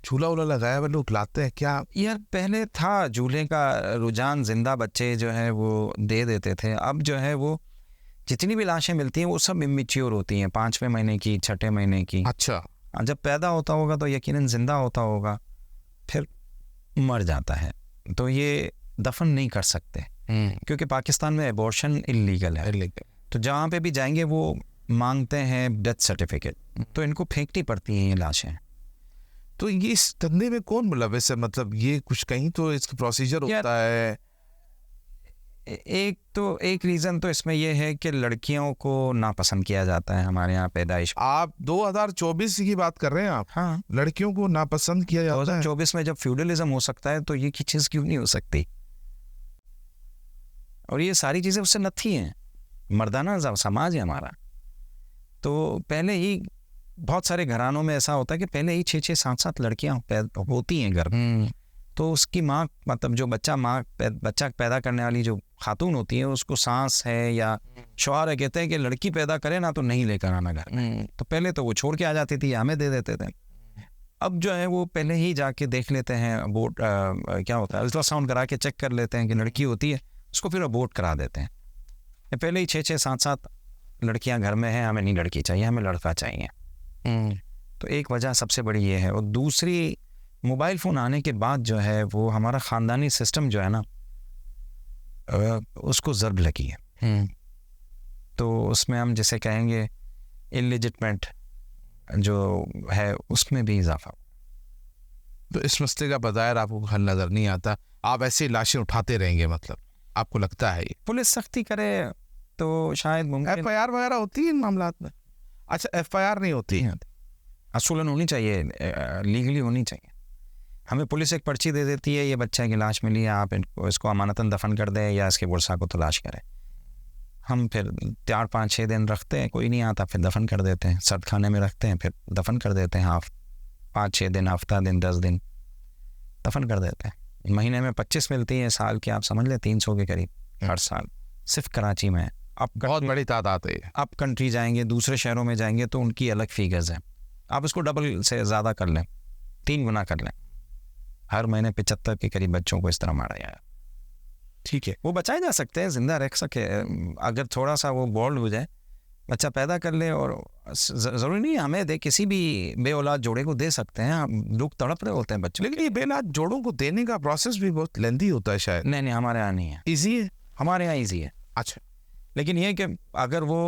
A: झूला वूला लगाया हुआ लोग लाते हैं क्या?
B: यार पहले था झूले का रुझान, जिंदा बच्चे जो है वो दे देते थे। अब जो है वो जितनी भी लाशें मिलती हैं वो सब इमेच्योर होती हैं, 5वें महीने की, 6ठे महीने की।
A: अच्छा।
B: जब पैदा होता होगा तो यकीनन जिंदा होता होगा, फिर मर जाता है, तो ये दफन नहीं कर सकते क्योंकि पाकिस्तान में एबॉर्शन इल्लीगल है। तो जहाँ पे भी जाएंगे वो मांगते हैं डेथ सर्टिफिकेट, तो इनको फेंकनी पड़ती हैं ये लाशें।
A: तो ये इस धंधे में कौन मुलव्वस है? मतलब ये कुछ कहीं तो इसका प्रोसीजर होता है।
B: एक रीज़न तो इसमें यह है कि लड़कियों को नापसंद किया जाता है हमारे यहाँ पैदाइश।
A: आप 2024 की बात कर रहे हैं आप?
B: हाँ,
A: लड़कियों को नापसंद किया जाता है।
B: 2024 में जब फ्यूडलिज्म हो सकता है तो ये की चीज़ क्यों नहीं हो सकती? और ये सारी चीज़ें उससे नथी हैं, मर्दाना समाज है हमारा। तो पहले ही बहुत सारे घरानों में ऐसा होता है कि पहले ही 6-6, 7-7 लड़कियाँ होती हैं घर में। तो उसकी माँ, मतलब जो बच्चा पैदा करने वाली जो खातून होती है, उसको सांस है या शौहर है, कहते हैं कि लड़की पैदा करे ना तो नहीं लेकर आना घर में। तो पहले तो वो छोड़ के आ जाती थी, हमें दे देते थे। अब जो है वो पहले ही जाके देख लेते हैं, अबॉर्ट क्या होता है, अल्ट्रासाउंड करा के चेक कर लेते हैं कि लड़की होती है, उसको फिर अबॉर्ट करा देते हैं। पहले ही 6-6, 7-7 लड़कियां घर में हैं, हमें नहीं लड़की चाहिए, हमें लड़का चाहिए। तो एक वजह सबसे बड़ी ये है। और दूसरी, मोबाइल फ़ोन आने के बाद जो है वो हमारा ख़ानदानी सिस्टम जो है ना, उसको ज़र्ब लगी है। तो उसमें हम जैसे कहेंगे इलिजिटमेट जो है उसमें भी इजाफा।
A: तो इस मसले का बज़ाहिर आपको हल नज़र नहीं आता, आप ऐसी लाशें उठाते रहेंगे, मतलब आपको लगता है ये?
B: पुलिस सख्ती करे तो शायद मुमकिन।
A: FIR वगैरह होती है इन मामलात में? अच्छा, FIR नहीं होती है?
B: असूलन होनी चाहिए, लीगली होनी चाहिए। हमें पुलिस एक पर्ची दे देती है, ये बच्चा की लाश मिली है, आप इसको अमानतन दफन कर दें या इसके वर्षा को तलाश करें। हम फिर 4-5-6 दिन रखते हैं, कोई नहीं आता, फिर दफन कर देते हैं, सर्द खाने में रखते हैं, फिर दफन कर देते हैं। 5-6 दिन, हफ्ता दिन, 10 दिन दफन कर देते हैं। महीने में 25 मिलती है, साल की आप समझ लें 300 के करीब हर साल, सिर्फ कराची में। अब
A: बहुत बड़ी तादाद है।
B: अब कंट्री जाएंगे, दूसरे शहरों में जाएंगे तो उनकी अलग फिगर्स हैं। आप इसको डबल से ज़्यादा कर लें, 3 गुना कर लें, हर महीने 75 के करीब बच्चों को इस तरह मारा जाए।
A: ठीक है,
B: वो बचाए जा सकते हैं, जिंदा रख सके, अगर थोड़ा सा वो बोल्ड हो जाए, बच्चा पैदा कर ले। और ज़रूरी नहीं हमें दे, किसी भी बे औलाद जोड़े को दे सकते हैं। लोग तड़प रहे होते हैं बच्चों।
A: लेकिन ये बे औलाद जोड़ों को देने का प्रोसेस भी बहुत लेंदी होता है शायद।
B: नहीं, हमारे यहाँ नहीं है।
A: ईजी है?
B: हमारे यहाँ ईजी है।
A: अच्छा,
B: लेकिन ये कि अगर वो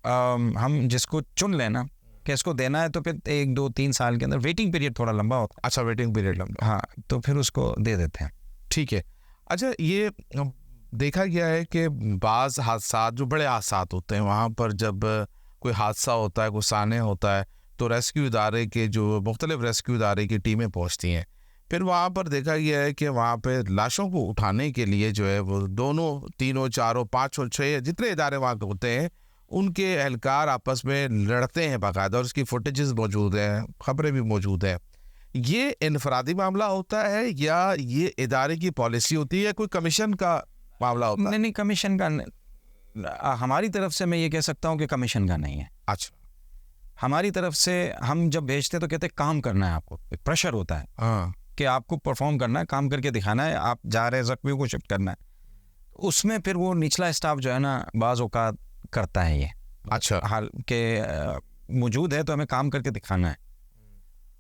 B: हम जिसको चुन लेना कि इसको देना है, तो फिर 1-2-3 साल के अंदर वेटिंग पीरियड थोड़ा लंबा होता है।
A: अच्छा, वेटिंग पीरियड लंबा।
B: हाँ, तो फिर उसको दे देते हैं।
A: ठीक है। अच्छा, ये देखा गया है कि बाज़ हादसा जो बड़े हादसा होते हैं, वहाँ पर जब कोई हादसा होता है, कोई साने होता है, तो रेस्क्यू इदारे के जो मुख्तलिफ रेस्क्यू इदारे की टीमें पहुँचती हैं। फिर वहाँ पर देखा गया है कि वहाँ पे लाशों को उठाने के लिए जो है वो दोनों, तीनों, चारों, 5 और 6 जितने इदारे वहाँ के होते हैं, उनके एहलकार आपस में लड़ते हैं बाकायदा, और उसकी फुटेजेस मौजूद हैं, खबरें भी मौजूद हैं। ये इनफरादी मामला होता है या ये इदारे की पॉलिसी होती है, या कोई कमीशन का मामला होता है?
B: नहीं, कमीशन का हमारी तरफ से मैं ये कह सकता हूँ कि कमीशन का नहीं है।
A: अच्छा,
B: हमारी तरफ से हम जब भेजते हैं तो कहते हैं काम करना है आपको, प्रेशर होता है।
A: हाँ,
B: कि आपको परफॉर्म करना है, काम करके दिखाना है, आप जा रहे जख्मियों को शिफ्ट करना है। उसमें फिर वो निचला स्टाफ जो है ना, बाज़ औक़ात करता है ये।
A: अच्छा,
B: हाल के मौजूद है तो हमें काम करके दिखाना है।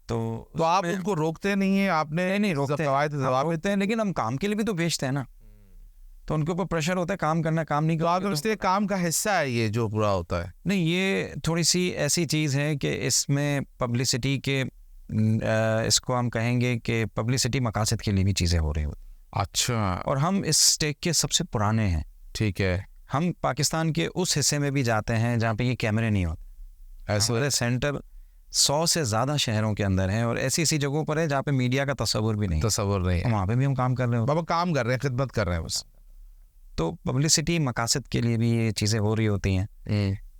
B: तो
A: आप उनको रोकते नहीं है? आपने
B: नहीं रोकते हैं, लेकिन हम काम के लिए भी तो भेजते हैं ना, तो उनके ऊपर प्रेशर होता है काम करना, काम नहीं
A: तो समझते काम का हिस्सा है ये जो पूरा होता है?
B: नहीं, ये थोड़ी सी ऐसी चीज़ है कि इसमें पब्लिसिटी के, इसको हम कहेंगे कि पब्लिसिटी मकासद के लिए भी चीज़ें हो रही होती।
A: अच्छा,
B: और हम इस स्टेक के सबसे पुराने हैं।
A: ठीक है।
B: हम पाकिस्तान के उस हिस्से में भी जाते हैं जहाँ पे ये कैमरे नहीं होते। हमारे सेंटर 100 से ज़्यादा शहरों के अंदर हैं, और ऐसी जगहों पर है जहाँ पे मीडिया का तस्वुर भी नहीं
A: है।
B: वहाँ पे भी हम काम कर रहे हो।
A: बाबा काम कर रहे हैं, खिदमत कर रहे हैं बस।
B: तो पब्लिसिटी मकासद के लिए भी ये चीज़ें हो रही होती हैं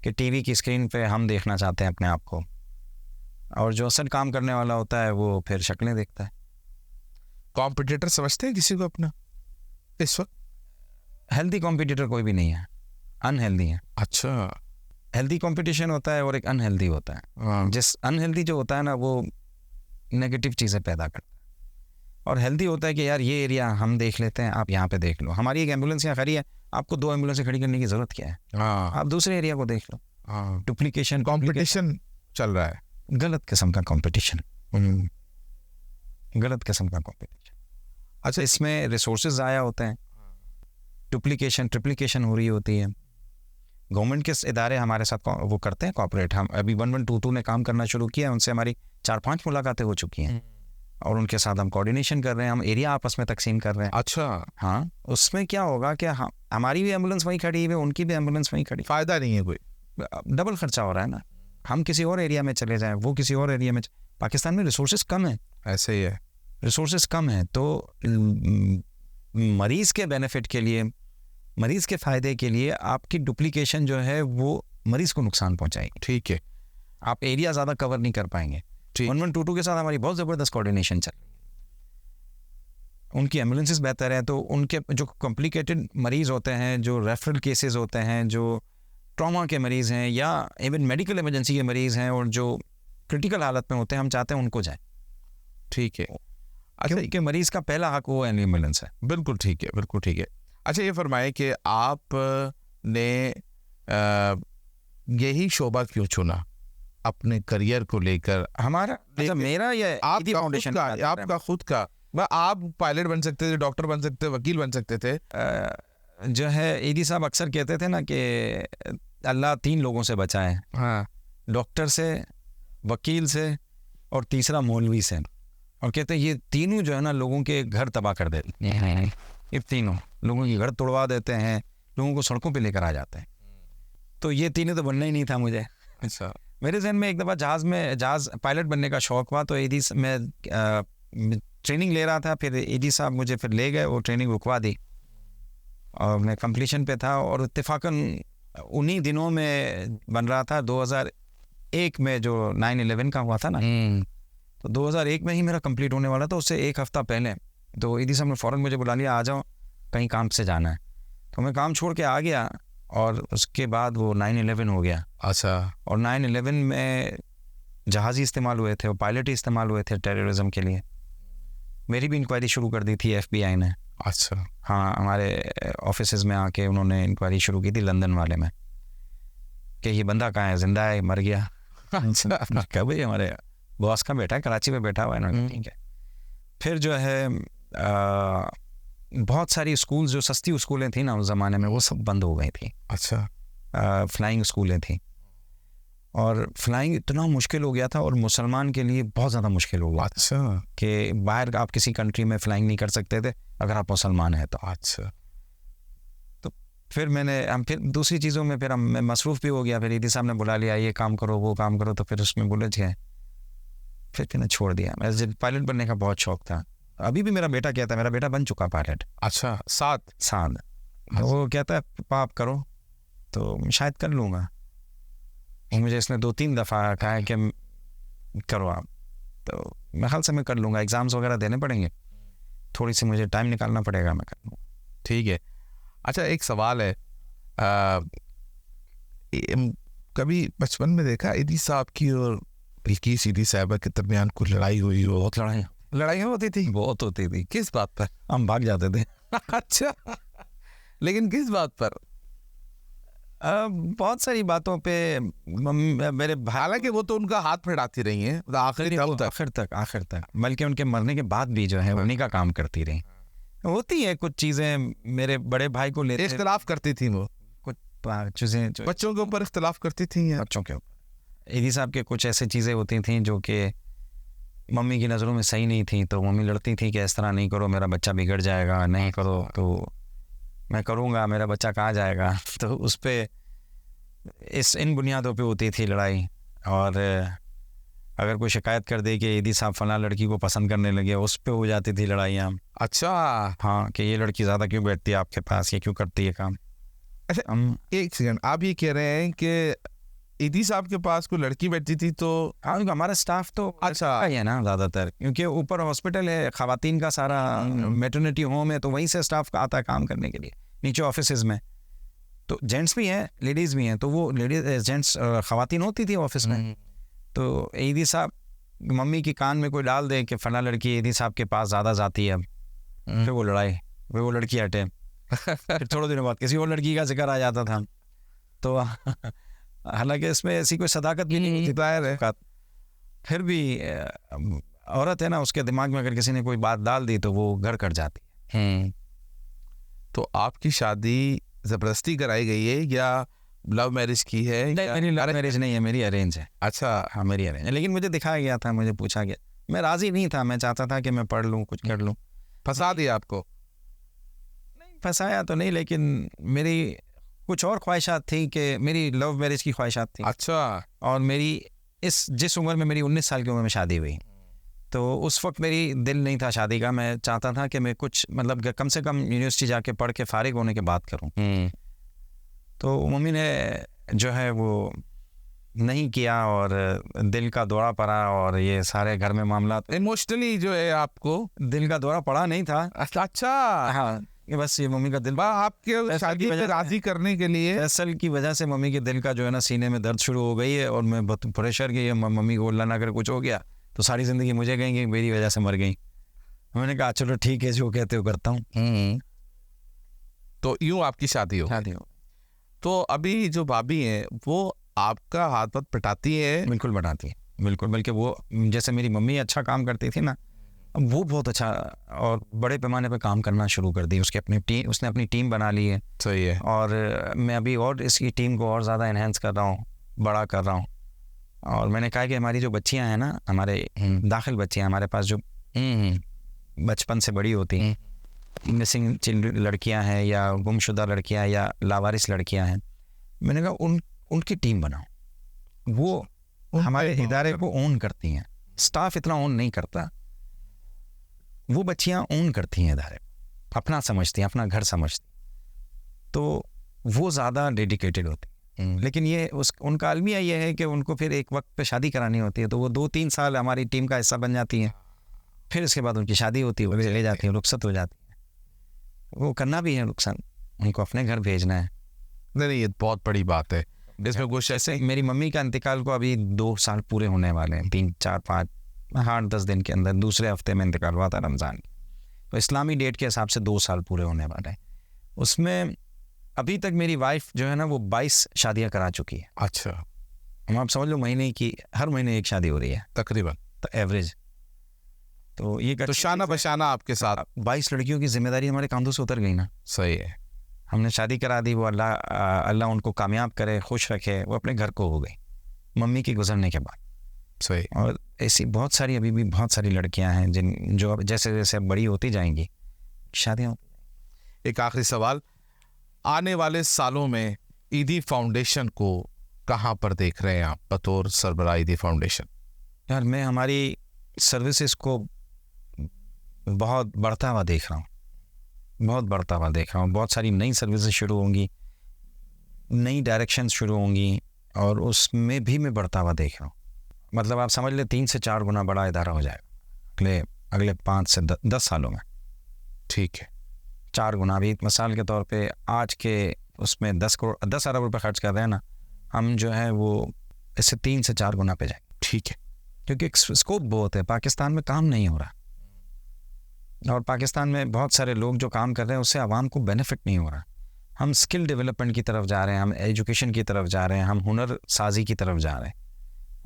B: कि टीवी की स्क्रीन पे हम देखना चाहते हैं अपने आप को, और जो असल काम करने वाला होता है वो फिर शक्लें देखता है।
A: कॉम्पिटिटर समझते हैं किसी को अपना इस वक्त?
B: हेल्दी कॉम्पिटिटर कोई भी नहीं है, अनहेल्दी है।
A: अच्छा।
B: हेल्दी कंपटीशन होता है और एक अनहेल्दी होता है। जिस अनहेल्दी जो होता है ना, वो नेगेटिव चीज़ें पैदा करता है, और हेल्दी होता है कि यार ये एरिया हम देख लेते हैं, आप यहाँ पे देख लो, हमारी एक एम्बुलेंस यहाँ खड़ी है, आपको 2 एम्बुलेंसें खड़ी करने की ज़रूरत क्या है? आप दूसरे एरिया को देख लो। डुप्लीकेशन,
A: कंपटीशन चल रहा है,
B: गलत किस्म का कंपटीशन, गलत किस्म का कंपटीशन। अच्छा, इसमें रिसोर्सेज ज़ाया होते हैं, डुप्लीकेशन ट्रिप्लीकेशन हो रही होती है। गवर्नमेंट के इदारे हमारे साथ वो करते हैं कॉपरेट। हम अभी 1122 ने काम करना शुरू किया है, उनसे हमारी 4-5 मुलाकातें हो चुकी हैं, और उनके साथ हम कोऑर्डिनेशन कर रहे हैं, हम एरिया आपस में तकसीम कर रहे हैं।
A: अच्छा।
B: हाँ, उसमें क्या होगा कि हमारी भी एम्बुलेंस वहीं खड़ी है, उनकी भी एम्बुलेंस वहीं खड़ी,
A: फ़ायदा नहीं है कोई,
B: डबल खर्चा हो रहा है ना। हम किसी और एरिया में चले जाएं, वो किसी और एरिया में। पाकिस्तान में रिसोर्सेज कम है,
A: ऐसे ही है,
B: रिसोर्सेज कम है, तो मरीज़ के बेनिफिट के लिए, मरीज़ के फ़ायदे के लिए आपकी डुप्लीकेशन जो है वो मरीज़ को नुकसान पहुंचाएगी।
A: ठीक है,
B: आप एरिया ज़्यादा कवर नहीं कर पाएंगे। 1122 के साथ हमारी बहुत ज़बरदस्त कोऑर्डिनेशन चल रही है। उनकी एम्बुलेंसेस बेहतर है, तो उनके जो कॉम्प्लिकेटेड मरीज़ होते हैं, जो रेफरल केसेस होते हैं, जो ट्रॉमा के मरीज़ हैं, या इवन मेडिकल इमरजेंसी के मरीज़ हैं, और जो क्रिटिकल हालत में होते हैं, हम चाहते हैं उनको जाए।
A: ठीक है। अच्छा,
B: क्योंकि मरीज़ का पहला हक वो एम्बुलेंस है।
A: बिल्कुल ठीक है, बिल्कुल ठीक है। अच्छा, ये फरमाए कि आप ने यही शोबा क्यों चुना अपने करियर को लेकर?
B: हमारा अच्छा, मेरा ये
A: आपका फाउंडेशन का, आपका खुद का, आप पायलट बन सकते थे, डॉक्टर बन सकते थे, वकील बन सकते थे।
B: जो है ईदी साहब अक्सर कहते थे ना कि अल्लाह 3 लोगों से बचाए,
A: हाँ,
B: डॉक्टर से, वकील से, और तीसरा मौलवी से। और कहते हैं ये तीनों जो है ना लोगों के घर तबाह कर देते हैं, ये तीनों लोगों के घर तोड़वा देते हैं, लोगों को सड़कों पे लेकर आ जाते हैं। तो ये तीनों तो बनना ही नहीं था मुझे।
A: अच्छा।
B: मेरे जहन में एक दफ़ा जहाज़ पायलट बनने का शौक़ हुआ, तो ईदी मैं ट्रेनिंग ले रहा था, फिर ईदी साहब मुझे फिर ले गए, वो ट्रेनिंग रुकवा दी, और मैं कंप्लीशन पे था, और इत्तेफाकन उन्हीं दिनों में बन रहा था 2001 में जो 9/11 का हुआ था ना, तो 2001 में ही मेरा कंप्लीट होने वाला था। उससे 1 हफ़्ता पहले तो ईदी साहब ने फ़ौरन मुझे बुला लिया, आ जाओ कहीं काम से जाना है। तो मैं काम छोड़ के आ गया, और उसके बाद वो 9/11 हो गया।
A: अच्छा। और
B: 9/11 में जहाज़ ही इस्तेमाल हुए थे, और पायलट ही इस्तेमाल हुए थे टेररिज्म के लिए। मेरी भी इंक्वायरी शुरू कर दी थी FBI ने।
A: अच्छा।
B: हाँ, हमारे ऑफिसेज़ में आके उन्होंने इंक्वायरी शुरू की थी, लंदन वाले में, कि ये बंदा कहाँ है, जिंदा है, मर गया।
A: अच्छा।
B: क्या भाई, हमारे बॉस का बेटा है, कराची में बैठा हुआ है। ठीक है। फिर जो है बहुत सारी स्कूल, जो सस्ती स्कूलें थी ना उस ज़माने में, वो सब बंद हो गई थी।
A: अच्छा।
B: फ्लाइंग स्कूलें थी, और फ्लाइंग इतना मुश्किल हो गया था, और मुसलमान के लिए बहुत ज़्यादा मुश्किल हो गया।
A: अच्छा।
B: कि बाहर आप किसी कंट्री में फ्लाइंग नहीं कर सकते थे अगर आप मुसलमान हैं तो।
A: अच्छा।
B: तो फिर हम फिर दूसरी चीज़ों में फिर मैं मसरूफ़ भी हो गया। फिर ईदी साहब ने बुला लिया, ये काम करो, वो काम करो, तो फिर उसमें बुलझ गए। फिर मैंने छोड़ दिया। मुझे पायलट बनने का बहुत शौक था। अभी भी मेरा बेटा कहता है, मेरा बेटा बन चुका पायलट।
A: अच्छा। साथ
B: वो कहता है पापा आप करो, तो शायद कर लूँगा। मुझे इसने 2-3 दफ़ा कहा है कि करो आप, तो मैं ख्याल से मैं कर लूँगा। एग्ज़ाम्स वगैरह देने पड़ेंगे, थोड़ी सी मुझे टाइम निकालना पड़ेगा, मैं कर लूँगा।
A: ठीक है। अच्छा, एक सवाल है, कभी बचपन में देखा ईदी साहब की और बिल्किस ईदी साहबा के दरमियान कोई लड़ाई हुई हो?
B: बहुत
A: लड़ाइयाँ होती थी?
B: बहुत होती थी।
A: किस बात पर?
B: हम भाग जाते थे।
A: अच्छा, लेकिन किस बात पर?
B: बहुत सारी बातों पे। मेरे
A: हालांकि वो तो उनका हाथ फैलाती रही हैं
B: आखिर तक, बल्कि उनके मरने के बाद भी जो है उन्हीं का काम करती रही। होती है कुछ चीज़ें, मेरे बड़े भाई को लेते
A: इख्तिलाफ करती थी, वो
B: कुछ चीज़ें
A: बच्चों के ऊपर इख्तिलाफ करती थी,
B: बच्चों के ऊपर। ईदी साहब के कुछ ऐसी चीज़ें होती थी जो कि मम्मी की नज़रों में सही नहीं थी, तो मम्मी लड़ती थी कि इस तरह नहीं करो, मेरा बच्चा बिगड़ जाएगा, नहीं करो तो मैं करूँगा, मेरा बच्चा कहाँ जाएगा। तो उस पर इन बुनियादों पे होती थी लड़ाई। और अगर कोई शिकायत कर दे कि ईदी साहब फलां लड़की को पसंद करने लगे, उस पे हो जाती थी लड़ाइयाँ।
A: अच्छा।
B: हाँ, कि ये लड़की ज़्यादा क्यों बैठती है आपके पास, ये क्यों करती है काम।
A: अच्छा,
B: हम
A: एक सेकंड, आप ये कह रहे हैं कि ईदी साहब के पास कोई लड़की बैठती थी तो?
B: हाँ, हमारा स्टाफ तो
A: अच्छा
B: ही है ना ज़्यादातर, क्योंकि ऊपर हॉस्पिटल है, ख़वातीन का सारा मैटरनिटी होम है, तो वहीं से स्टाफ आता है काम करने के लिए। नीचे ऑफिसेज में तो जेंट्स भी हैं, लेडीज़ भी हैं, तो वो लेडीज जेंट्स ख़वातीन होती थी ऑफिस में। तो ईदी साहब मम्मी की कान में कोई डाल दे कि फला लड़की ईदी साहब के पास ज़्यादा जाती है, अब फिर वो लड़ाई, फिर वो लड़की हटे, फिर थोड़े दिनों बाद किसी और लड़की का जिक्र आ जाता था। तो हालांकि इसमें ऐसी कोई सदाकत भी नहीं होती, जाहिर है, फिर भी औरत है ना, उसके दिमाग में अगर किसी ने कोई बात डाल दी तो वो घर कट जाती है।
A: तो आपकी शादी ज़बरदस्ती कराई गई है या लव मैरिज की है?
B: मेरी लव मैरिज नहीं है, मेरी अरेंज है।
A: अच्छा।
B: हाँ, मेरी अरेंज है, लेकिन मुझे दिखाया गया था, मुझे पूछा गया, मैं राज़ी नहीं था, मैं चाहता था कि मैं पढ़ लूँ, कुछ कर लूँ।
A: फंसा दिया आपको?
B: नहीं, फंसाया तो नहीं, लेकिन मेरी कुछ और ख्वाहिशात थी, कि मेरी लव मैरिज की ख्वाहिशात थी।
A: अच्छा।
B: और मेरी जिस उम्र में, मेरी 19 साल की उम्र में शादी हुई, तो उस वक्त मेरी दिल नहीं था शादी का। मैं चाहता था कि मैं कुछ मतलब कम से कम यूनिवर्सिटी जाके पढ़ के फारिग होने के बाद करूं। तो मम्मी ने जो है वो नहीं किया, और दिल का दौरा पड़ा, और ये सारे घर में मामला,
A: इमोशनली जो है आपको
B: दिल का दौरा पड़ा नहीं था।
A: अच्छा।
B: हाँ, ये बस ये मम्मी का दिल,
A: आपके शादी पे राजी करने के लिए
B: फैसल की वजह से मम्मी के दिल का जो है ना, सीने में दर्द शुरू हो गई है, और मैं बहुत प्रेशर की, मम्मी को अल्लाह ना करे कुछ हो गया तो सारी ज़िंदगी मुझे कहेंगे मेरी वजह से मर गई। मैंने कहा चलो ठीक है, जो कहते हो करता हूँ।
A: तो यूं आपकी शादी हो? तो अभी जो भाभी हैं वो आपका हाथ पाथ पटाती है?
B: बिल्कुल बनाती है, बिल्कुल। बल्कि वो, जैसे मेरी मम्मी अच्छा काम करती थी ना, वो बहुत अच्छा और बड़े पैमाने पे काम करना शुरू कर दी। उसने अपनी टीम बना ली है।
A: सही है।
B: और मैं अभी और इसकी टीम को और ज़्यादा इन्हेंस कर रहा हूँ, बड़ा कर रहा हूँ। और मैंने कहा कि हमारी जो बच्चियाँ हैं ना, हमारे दाखिल बच्चियाँ हमारे पास जो बचपन से बड़ी होती हैं, मिसिंग लड़कियाँ हैं या गुमशुदा लड़कियाँ या लावारिस लड़कियाँ हैं, मैंने कहा उनकी टीम बनाओ। वो हमारे इदारे को ओन करती हैं, स्टाफ इतना ओन नहीं करता, वो बच्चियाँ ओन करती हैं इदारे, अपना समझती हैं, अपना घर समझती, तो वो ज़्यादा डेडिकेटेड होती हैं। लेकिन ये उनका अलमिया ये है कि उनको फिर एक वक्त पे शादी करानी होती है, तो वो 2-3 साल हमारी टीम का हिस्सा बन जाती हैं, फिर इसके बाद उनकी शादी होती है, वो चले जाती हैं, रुखसत हो जाती है। वो करना भी है रुखसत, उनको अपने घर भेजना है।
A: नहीं, ये बहुत बड़ी बात है। इसमें कुछ
B: ऐसे मेरी मम्मी का इंतकाल को अभी 2 साल पूरे होने वाले हैं, 3, 4, 5, 8-10 दिन के अंदर, दूसरे हफ्ते में इंतकाल हुआ था रमज़ान की, तो इस्लामी डेट के हिसाब से 2 साल पूरे होने वाले हैं। उसमें अभी तक मेरी वाइफ जो है ना, वो 22 शादियां करा चुकी है।
A: अच्छा।
B: हम आप समझ लो महीने की, हर महीने एक शादी हो रही है
A: तकरीबन,
B: तो एवरेज। तो ये
A: तो शाना बशाना आपके साथ
B: 22 लड़कियों की जिम्मेदारी हमारे कंधों से उतर गई ना।
A: सही है।
B: हमने शादी करा दी, वो अल्लाह उनको कामयाब करे, खुश रखे, वो अपने घर को हो गई मम्मी के गुजरने के बाद।
A: सही।
B: और ऐसी बहुत सारी, अभी भी बहुत सारी लड़कियां हैं जो जैसे जैसे बड़ी होती जाएंगी, शादियाँ।
A: एक आखिरी सवाल, आने वाले सालों में ईदी फाउंडेशन को कहाँ पर देख रहे हैं आप बतौर सरबराह ईदी फाउंडेशन?
B: यार, मैं हमारी सर्विसेज को बहुत बढ़ता हुआ देख रहा हूँ, बहुत बढ़ता हुआ देख रहा हूँ। बहुत सारी नई सर्विसेज शुरू होंगी, नई डायरेक्शन शुरू होंगी, और उसमें भी मैं बढ़ता हुआ देख रहा हूँ। मतलब आप समझ ले 3 से 4 गुना बड़ा इदारा हो जाएगा अगले 5 से 10 सालों में।
A: ठीक है।
B: 4 गुना। अभी मिसाल के तौर पे आज के उसमें 10 अरब रुपए खर्च कर रहे हैं ना, हम जो है वो इससे 3 से 4 गुना पे जाएंगे।
A: ठीक है।
B: क्योंकि स्कोप बहुत है, पाकिस्तान में काम नहीं हो रहा, और पाकिस्तान में बहुत सारे लोग जो काम कर रहे हैं उससे आवाम को बेनिफिट नहीं हो रहा। हम स्किल डेवलपमेंट की तरफ जा रहे हैं, हम एजुकेशन की तरफ जा रहे हैं, हम हुनर साजी की तरफ जा रहे हैं,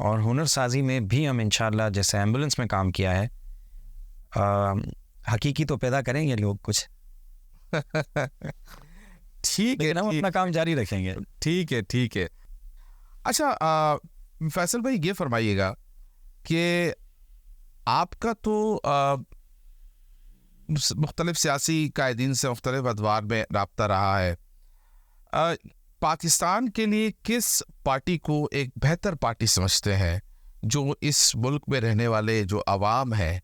B: और हुनर साजी में भी हम इंशाल्लाह, जैसे एम्बुलेंस में काम किया है, हकीकी तो पैदा करेंगे लोग कुछ।
A: ठीक है,
B: हम अपना काम जारी रखेंगे।
A: ठीक है, ठीक है। अच्छा, फैसल भाई ये फरमाइएगा कि आपका तो मुख्तलिफ सियासी कायदीन से मुख्तलिफ अदवार में राब्ता रहा है। पाकिस्तान के लिए किस पार्टी को एक बेहतर पार्टी समझते हैं जो इस मुल्क में रहने वाले जो अवाम है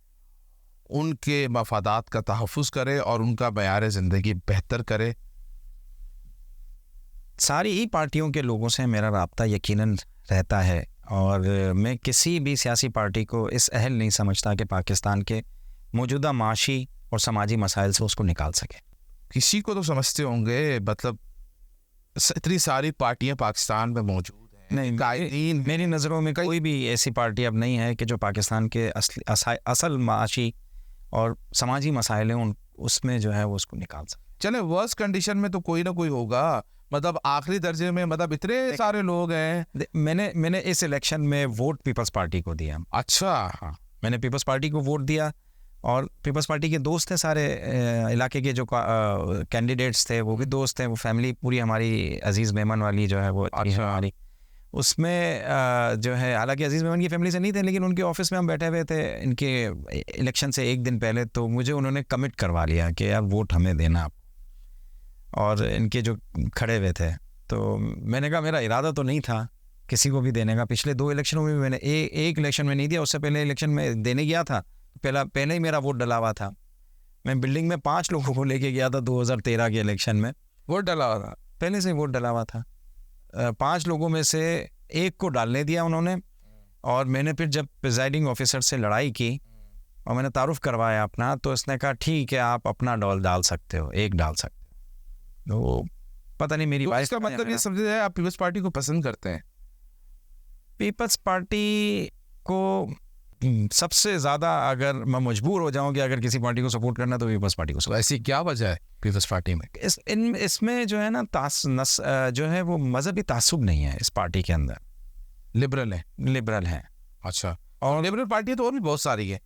A: उनके मफादात का तहफ़्फ़ुज़ करे और उनका मयार ज़िंदगी बेहतर करे?
B: सारी ही पार्टियों के लोगों से मेरा राब्ता यकीनन रहता है और मैं किसी भी सियासी पार्टी को इस अहल नहीं समझता कि पाकिस्तान के मौजूदा माशी और समाजी मसाइल से उसको निकाल सके।
A: किसी को तो समझते होंगे, मतलब इतनी सारी पार्टियां पाकिस्तान में मौजूद हैं।
B: नहीं, मेरी नज़रों में कोई भी ऐसी पार्टी अब नहीं है कि जो पाकिस्तान के असल माशी और समाजी मसाइल हैं उसमें जो है वो उसको निकाल सके।
A: चले वर्स्ट कंडीशन में तो कोई ना कोई होगा, मतलब आखिरी दर्जे में, मतलब इतने सारे लोग हैं।
B: मैंने इस इलेक्शन में वोट पीपल्स पार्टी को दिया।
A: अच्छा।
B: हाँ, मैंने पीपल्स पार्टी को वोट दिया और पीपल्स पार्टी के दोस्त हैं सारे इलाके के जो कैंडिडेट्स थे वो भी दोस्त हैं, वो फैमिली पूरी हमारी अजीज़ मेमन वाली जो है वो
A: अच्छा।
B: हमारी उसमें जो है, हालांकि अजीज़ मेमन की फैमिली से नहीं थे लेकिन उनके ऑफिस में हम बैठे हुए थे इनके इलेक्शन से एक दिन पहले, तो मुझे उन्होंने कमिट करवा लिया कि यार वोट हमें देना आप, और इनके जो खड़े हुए थे। तो मैंने कहा मेरा इरादा तो नहीं था किसी को भी देने का। पिछले 2 इलेक्शनों में भी मैंने एक इलेक्शन में नहीं दिया, उससे पहले इलेक्शन में देने गया था, पहले ही मेरा वोट डला हुआ था। मैं बिल्डिंग में 5 लोगों को लेके गया था 2013 के इलेक्शन में,
A: वोट डला हुआ था,
B: पहले से ही वोट डला हुआ था। 5 लोगों में से एक को डालने दिया उन्होंने, और मैंने फिर जब प्रिजाइडिंग ऑफिसर से लड़ाई की और मैंने तारुफ करवाया अपना, तो उसने कहा ठीक है आप अपना डाल सकते हो, एक डाल सकते हो। तो पता नहीं मेरी
A: इसका मतलब ये समझे जाए आप पीपल्स पार्टी को पसंद करते हैं?
B: पीपल्स पार्टी को सबसे ज़्यादा अगर मैं मजबूर हो जाऊं कि अगर किसी पार्टी को सपोर्ट करना तो पीपल्स पार्टी को
A: तो ऐसी क्या वजह है पीपल्स पार्टी में?
B: इसमें जो है ना जो है वो मजहबी तासुब नहीं है इस पार्टी के अंदर। लिबरल है।
A: अच्छा। और लिबरल पार्टी तो और भी बहुत सारी है।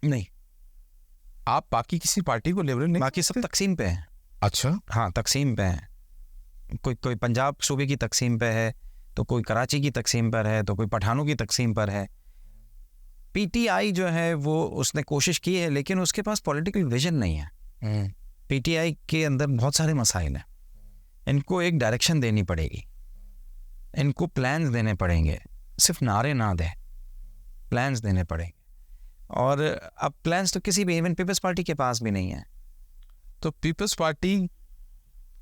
B: नहीं,
A: आप बाकी किसी पार्टी को लिबरल नहीं?
B: बाकी सब तकसीम पे है।
A: अच्छा।
B: हाँ, तकसीम पे है। कोई पंजाब सूबे की तकसीम पे है, तो कोई कराची की तकसीम पर है, तो कोई पठानों की तकसीम पर है। पीटीआई जो है वो उसने कोशिश की है लेकिन उसके पास पॉलिटिकल विजन नहीं है। पीटीआई के अंदर बहुत सारे मसाइल हैं, इनको एक डायरेक्शन देनी पड़ेगी, इनको प्लान्स देने पड़ेंगे, सिर्फ नारे ना दें, प्लान्स देने पड़ेंगे। और अब प्लान्स तो किसी भी इवन पीपल्स पार्टी के पास भी नहीं है।
A: तो पीपल्स पार्टी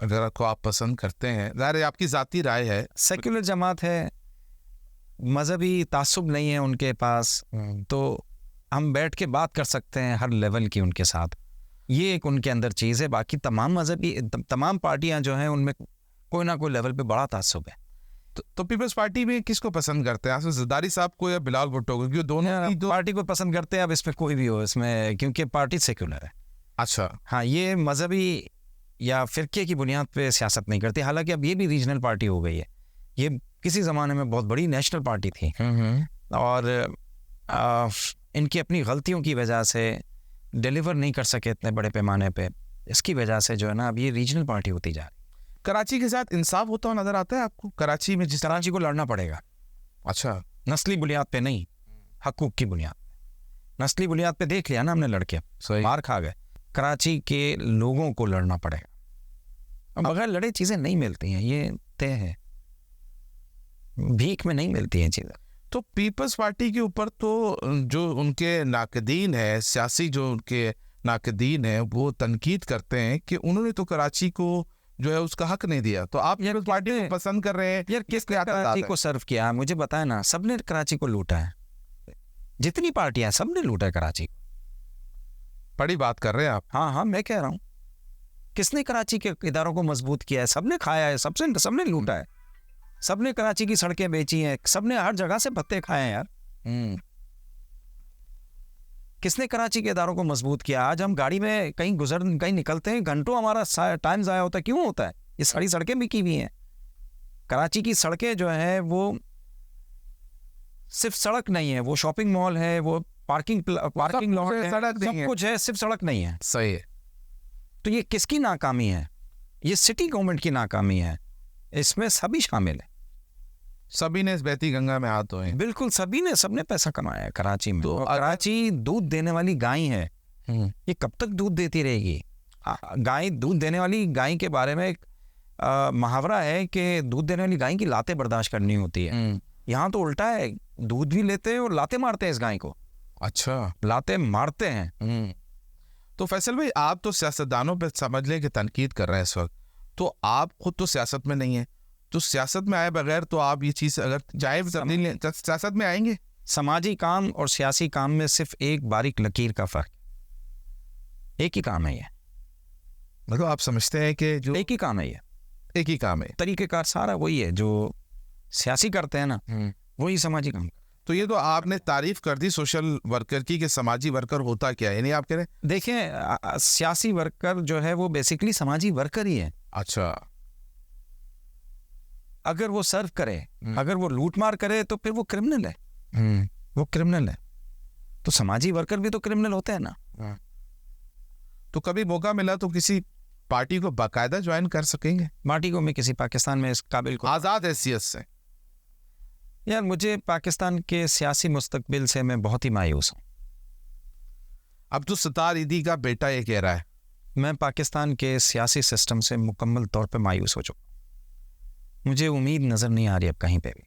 A: अगर आपको आप पसंद करते हैं, ज़ाहिर आपकी ज़ाती राय है,
B: सेक्युलर जमात है, मजहबी तासुब नहीं है उनके पास, तो हम बैठ के बात कर सकते हैं हर लेवल की उनके साथ। ये एक उनके अंदर चीज़ है। बाकी तमाम पार्टियां जो हैं उनमें कोई ना कोई लेवल पे बड़ा तासुब है।
A: तो पीपल्स पार्टी में किसको पसंद करते हैं? आसिफ जरदारी साहब को या बिलाल भुट्टो को? क्योंकि दोनों
B: पार्टी को पसंद करते हैं। अब इसमें कोई भी हो इसमें, क्योंकि पार्टी सेक्युलर है।
A: अच्छा।
B: हाँ, ये मजहबी या फिरके की बुनियाद पे सियासत नहीं करती। हालांकि अब ये भी रीजनल पार्टी हो गई है। ये किसी ज़माने में बहुत बड़ी नेशनल पार्टी थी और इनकी अपनी गलतियों की वजह से डिलीवर नहीं कर सके इतने बड़े पैमाने पे, इसकी वजह से जो है ना अब ये रीजनल पार्टी होती जा रही है।
A: कराची के साथ इंसाफ होता हुआ नजर आता है आपको? कराची में
B: कराची को लड़ना पड़ेगा।
A: अच्छा।
B: नस्ली बुनियाद पे नहीं, हकूक की बुनियाद पे। नस्ली बुनियाद पे देख लिया ना हमने, लड़के मार खा गए। कराची के लोगों को लड़ना पड़ेगा। बगैर लड़े चीज़ें नहीं मिलती हैं, ये तय है। भीख में नहीं मिलती हैं चीज़ें।
A: तो पीपल्स पार्टी के ऊपर तो जो उनके नाकदीन है, सियासी जो उनके नाकदीन है, वो तनकीद करते हैं कि उन्होंने तो कराची को जो है उसका हक नहीं दिया। तो आप पीपल्स पार्टी को पसंद कर रहे हैं?
B: यार किसने कराची को सर्व किया मुझे बताया ना। सबने कराची को लूटा है, जितनी पार्टियां सबने लूटा है कराची को।
A: बड़ी बात कर रहे हैं आप।
B: हाँ, मैं कह रहा हूँ, किसने कराची के इदारों को मजबूत किया है? सबने खाया है, सबने लूटा है, सबने कराची की सड़कें बेची हैं, सबने हर जगह से पत्ते खाए हैं यार। किसने कराची के इदारों को मजबूत किया? आज हम गाड़ी में कहीं निकलते हैं, घंटों हमारा टाइम ज़ाया होता है। क्यों होता है? ये सारी सड़कें बिकी हुई हैं। कराची की सड़कें जो है वो सिर्फ सड़क नहीं है, वो शॉपिंग मॉल है, वो पार्किंग लॉट है, सब कुछ है, सिर्फ सड़क नहीं है।
A: सही है।
B: तो ये किसकी नाकामी है? ये सिटी गवर्नमेंट की नाकामी है। इसमें सभी शामिल है।
A: सभी ने इस बहती गंगा में हाथ धोए।
B: बिल्कुल, सबने पैसा कमाया है कराची में। तो कराची दूध देने वाली गाय है, ये कब तक दूध देती रहेगी? गाय, दूध देने वाली गाय के बारे में एक मुहावरा है कि दूध देने वाली गाय की लातें बर्दाश्त करनी होती है। यहाँ तो उल्टा है, दूध भी लेते हैं और लाते मारते हैं इस गाय को।
A: अच्छा।
B: लाते मारते हैं।
A: तो फैसल भाई, आप तो सियासतदानों पे समझ लें कि तनकीद कर रहे हैं इस वक्त, तो आप खुद तो सियासत में नहीं है, तो सियासत में आए बगैर तो आप ये चीज़ अगर जाए तब्दील सियासत में आएंगे?
B: समाजी काम और सियासी काम में सिर्फ एक बारीक लकीर का फर्क, एक ही काम है ये।
A: मतलब आप समझते हैं कि जो
B: एक ही काम है ये,
A: एक ही काम है,
B: तरीक़ेकार सारा वही है जो सियासी करते हैं ना, वही समाजी काम।
A: तो ये तो आपने तारीफ कर दी सोशल वर्कर की कि समाजी वर्कर होता क्या है, यानी आप कह रहे हैं?
B: देखिए, सियासी वर्कर जो है वो बेसिकली समाजी वर्कर ही है।
A: अच्छा।
B: अगर वो सर्व करे, अगर वो लूटमार करे तो फिर वो क्रिमिनल है, वो क्रिमिनल है। तो समाजी वर्कर भी तो क्रिमिनल होते हैं ना।
A: तो कभी मौका मिला तो किसी पार्टी को बाकायदा ज्वाइन कर सकेंगे?
B: पार्टी को मैं किसी पाकिस्तान में इस काबिल को,
A: आज़ाद हैसियत से?
B: यार मुझे पाकिस्तान के सियासी मुस्तकबिल से मैं बहुत ही मायूस हूँ।
A: अब्दुल सत्तार ईदी का बेटा ये कह रहा है।
B: मैं पाकिस्तान के सियासी सिस्टम से मुकम्मल तौर पे मायूस हो चुका। मुझे उम्मीद नज़र नहीं आ रही अब कहीं पे भी।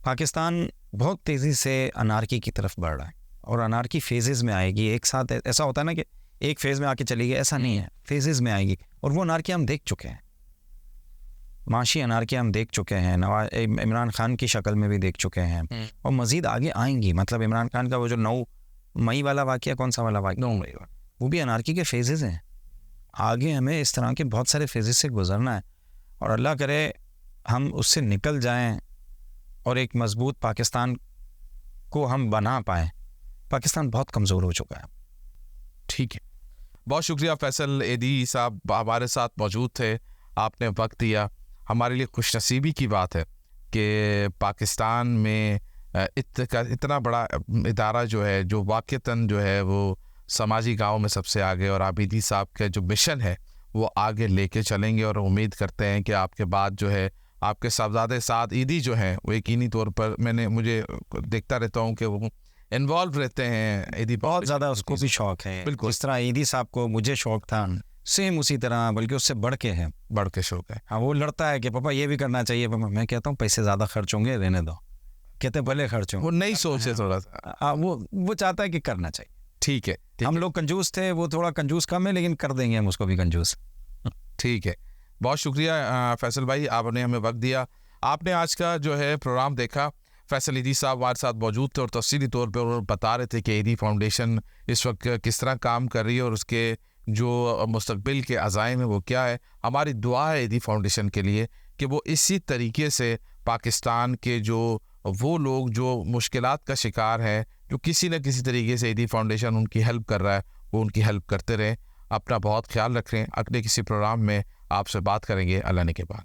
B: पाकिस्तान बहुत तेज़ी से अनारकी की तरफ बढ़ रहा है और अनारकी फेजेज़ में आएगी एक साथ। ऐसा होता है ना कि एक फेज़ में आके चली गई, ऐसा नहीं है, फेजेज़ में आएगी। और वो अनारकी हम देख चुके हैं, माशी अनारकी हम देख चुके हैं, इमरान खान की शक्ल में भी देख चुके हैं और मज़ीद आगे आएंगी। मतलब इमरान खान का वो जो 9 मई वाला वाक़या, कौन सा वाला वाक़या,
A: 9 मई,
B: वो भी अनारकी के फेजेज़ हैं। आगे हमें इस तरह के बहुत सारे फेजेज़ से गुजरना है और अल्लाह करे हम उससे निकल जाएं और एक मजबूत पाकिस्तान को हम बना पाएँ। पाकिस्तान बहुत कमज़ोर हो चुका है।
A: ठीक है, बहुत शुक्रिया फैसल ईदी साहब, हमारे साथ मौजूद थे, आपने वक्त दिया। हमारे लिए खुशनसीबी की बात है कि पाकिस्तान में इतना बड़ा इदारा जो है, जो वाक़तन जो है वो समाजी गाँव में सबसे आगे, और आप ईदी साहब का जो मिशन है वो आगे लेके चलेंगे। और उम्मीद करते हैं कि आपके बाद जो है आपके साहबजादे साद ईदी जो हैं वो यकीनी तौर पर, मुझे देखता रहता हूँ कि वो इन्वॉल्व रहते हैं। ईदी
B: बहुत ज़्यादा उसको भी शौक़ है,
A: बिल्कुल
B: जिस तरह ईदी साहब को मुझे शौक़ था, सेम उसी तरह, बल्कि उससे बढ़ के है,
A: बढ़ के शौक़ है।
B: हाँ, वो लड़ता है कि पापा ये भी करना चाहिए। पापा, मैं कहता हूँ पैसे ज़्यादा खर्च होंगे, रहने दो। कहते भले खर्च हों,
A: वो नहीं सोचे थोड़ा सा,
B: वो चाहता है कि करना चाहिए।
A: ठीक है,
B: हम लोग कंजूस थे, वो थोड़ा कंजूस कम है, लेकिन कर देंगे हम उसको भी कंजूस।
A: ठीक है, बहुत शुक्रिया फैसल भाई, आपने हमें वक्त दिया। आपने आज का जो है प्रोग्राम देखा। फैसल ईदी साहब हमारे साथ मौजूद थे और तफसीली तौर पर उन्होंने बता रहे थे कि ईदी फाउंडेशन इस वक्त किस तरह काम कर रही है और उसके जो मुस्तकबिल के अज़ाइम है वो क्या है। हमारी दुआ है ईदी फाउंडेशन के लिए कि वो इसी तरीके से पाकिस्तान के जो वो लोग जो मुश्किलात का शिकार हैं, जो किसी न किसी तरीके से ईदी फाउंडेशन उनकी हेल्प कर रहा है, वो उनकी हेल्प करते रहें। अपना बहुत ख्याल रखें। अगले किसी प्रोग्राम में आपसे बात करेंगे अल्लाह ने के बाद।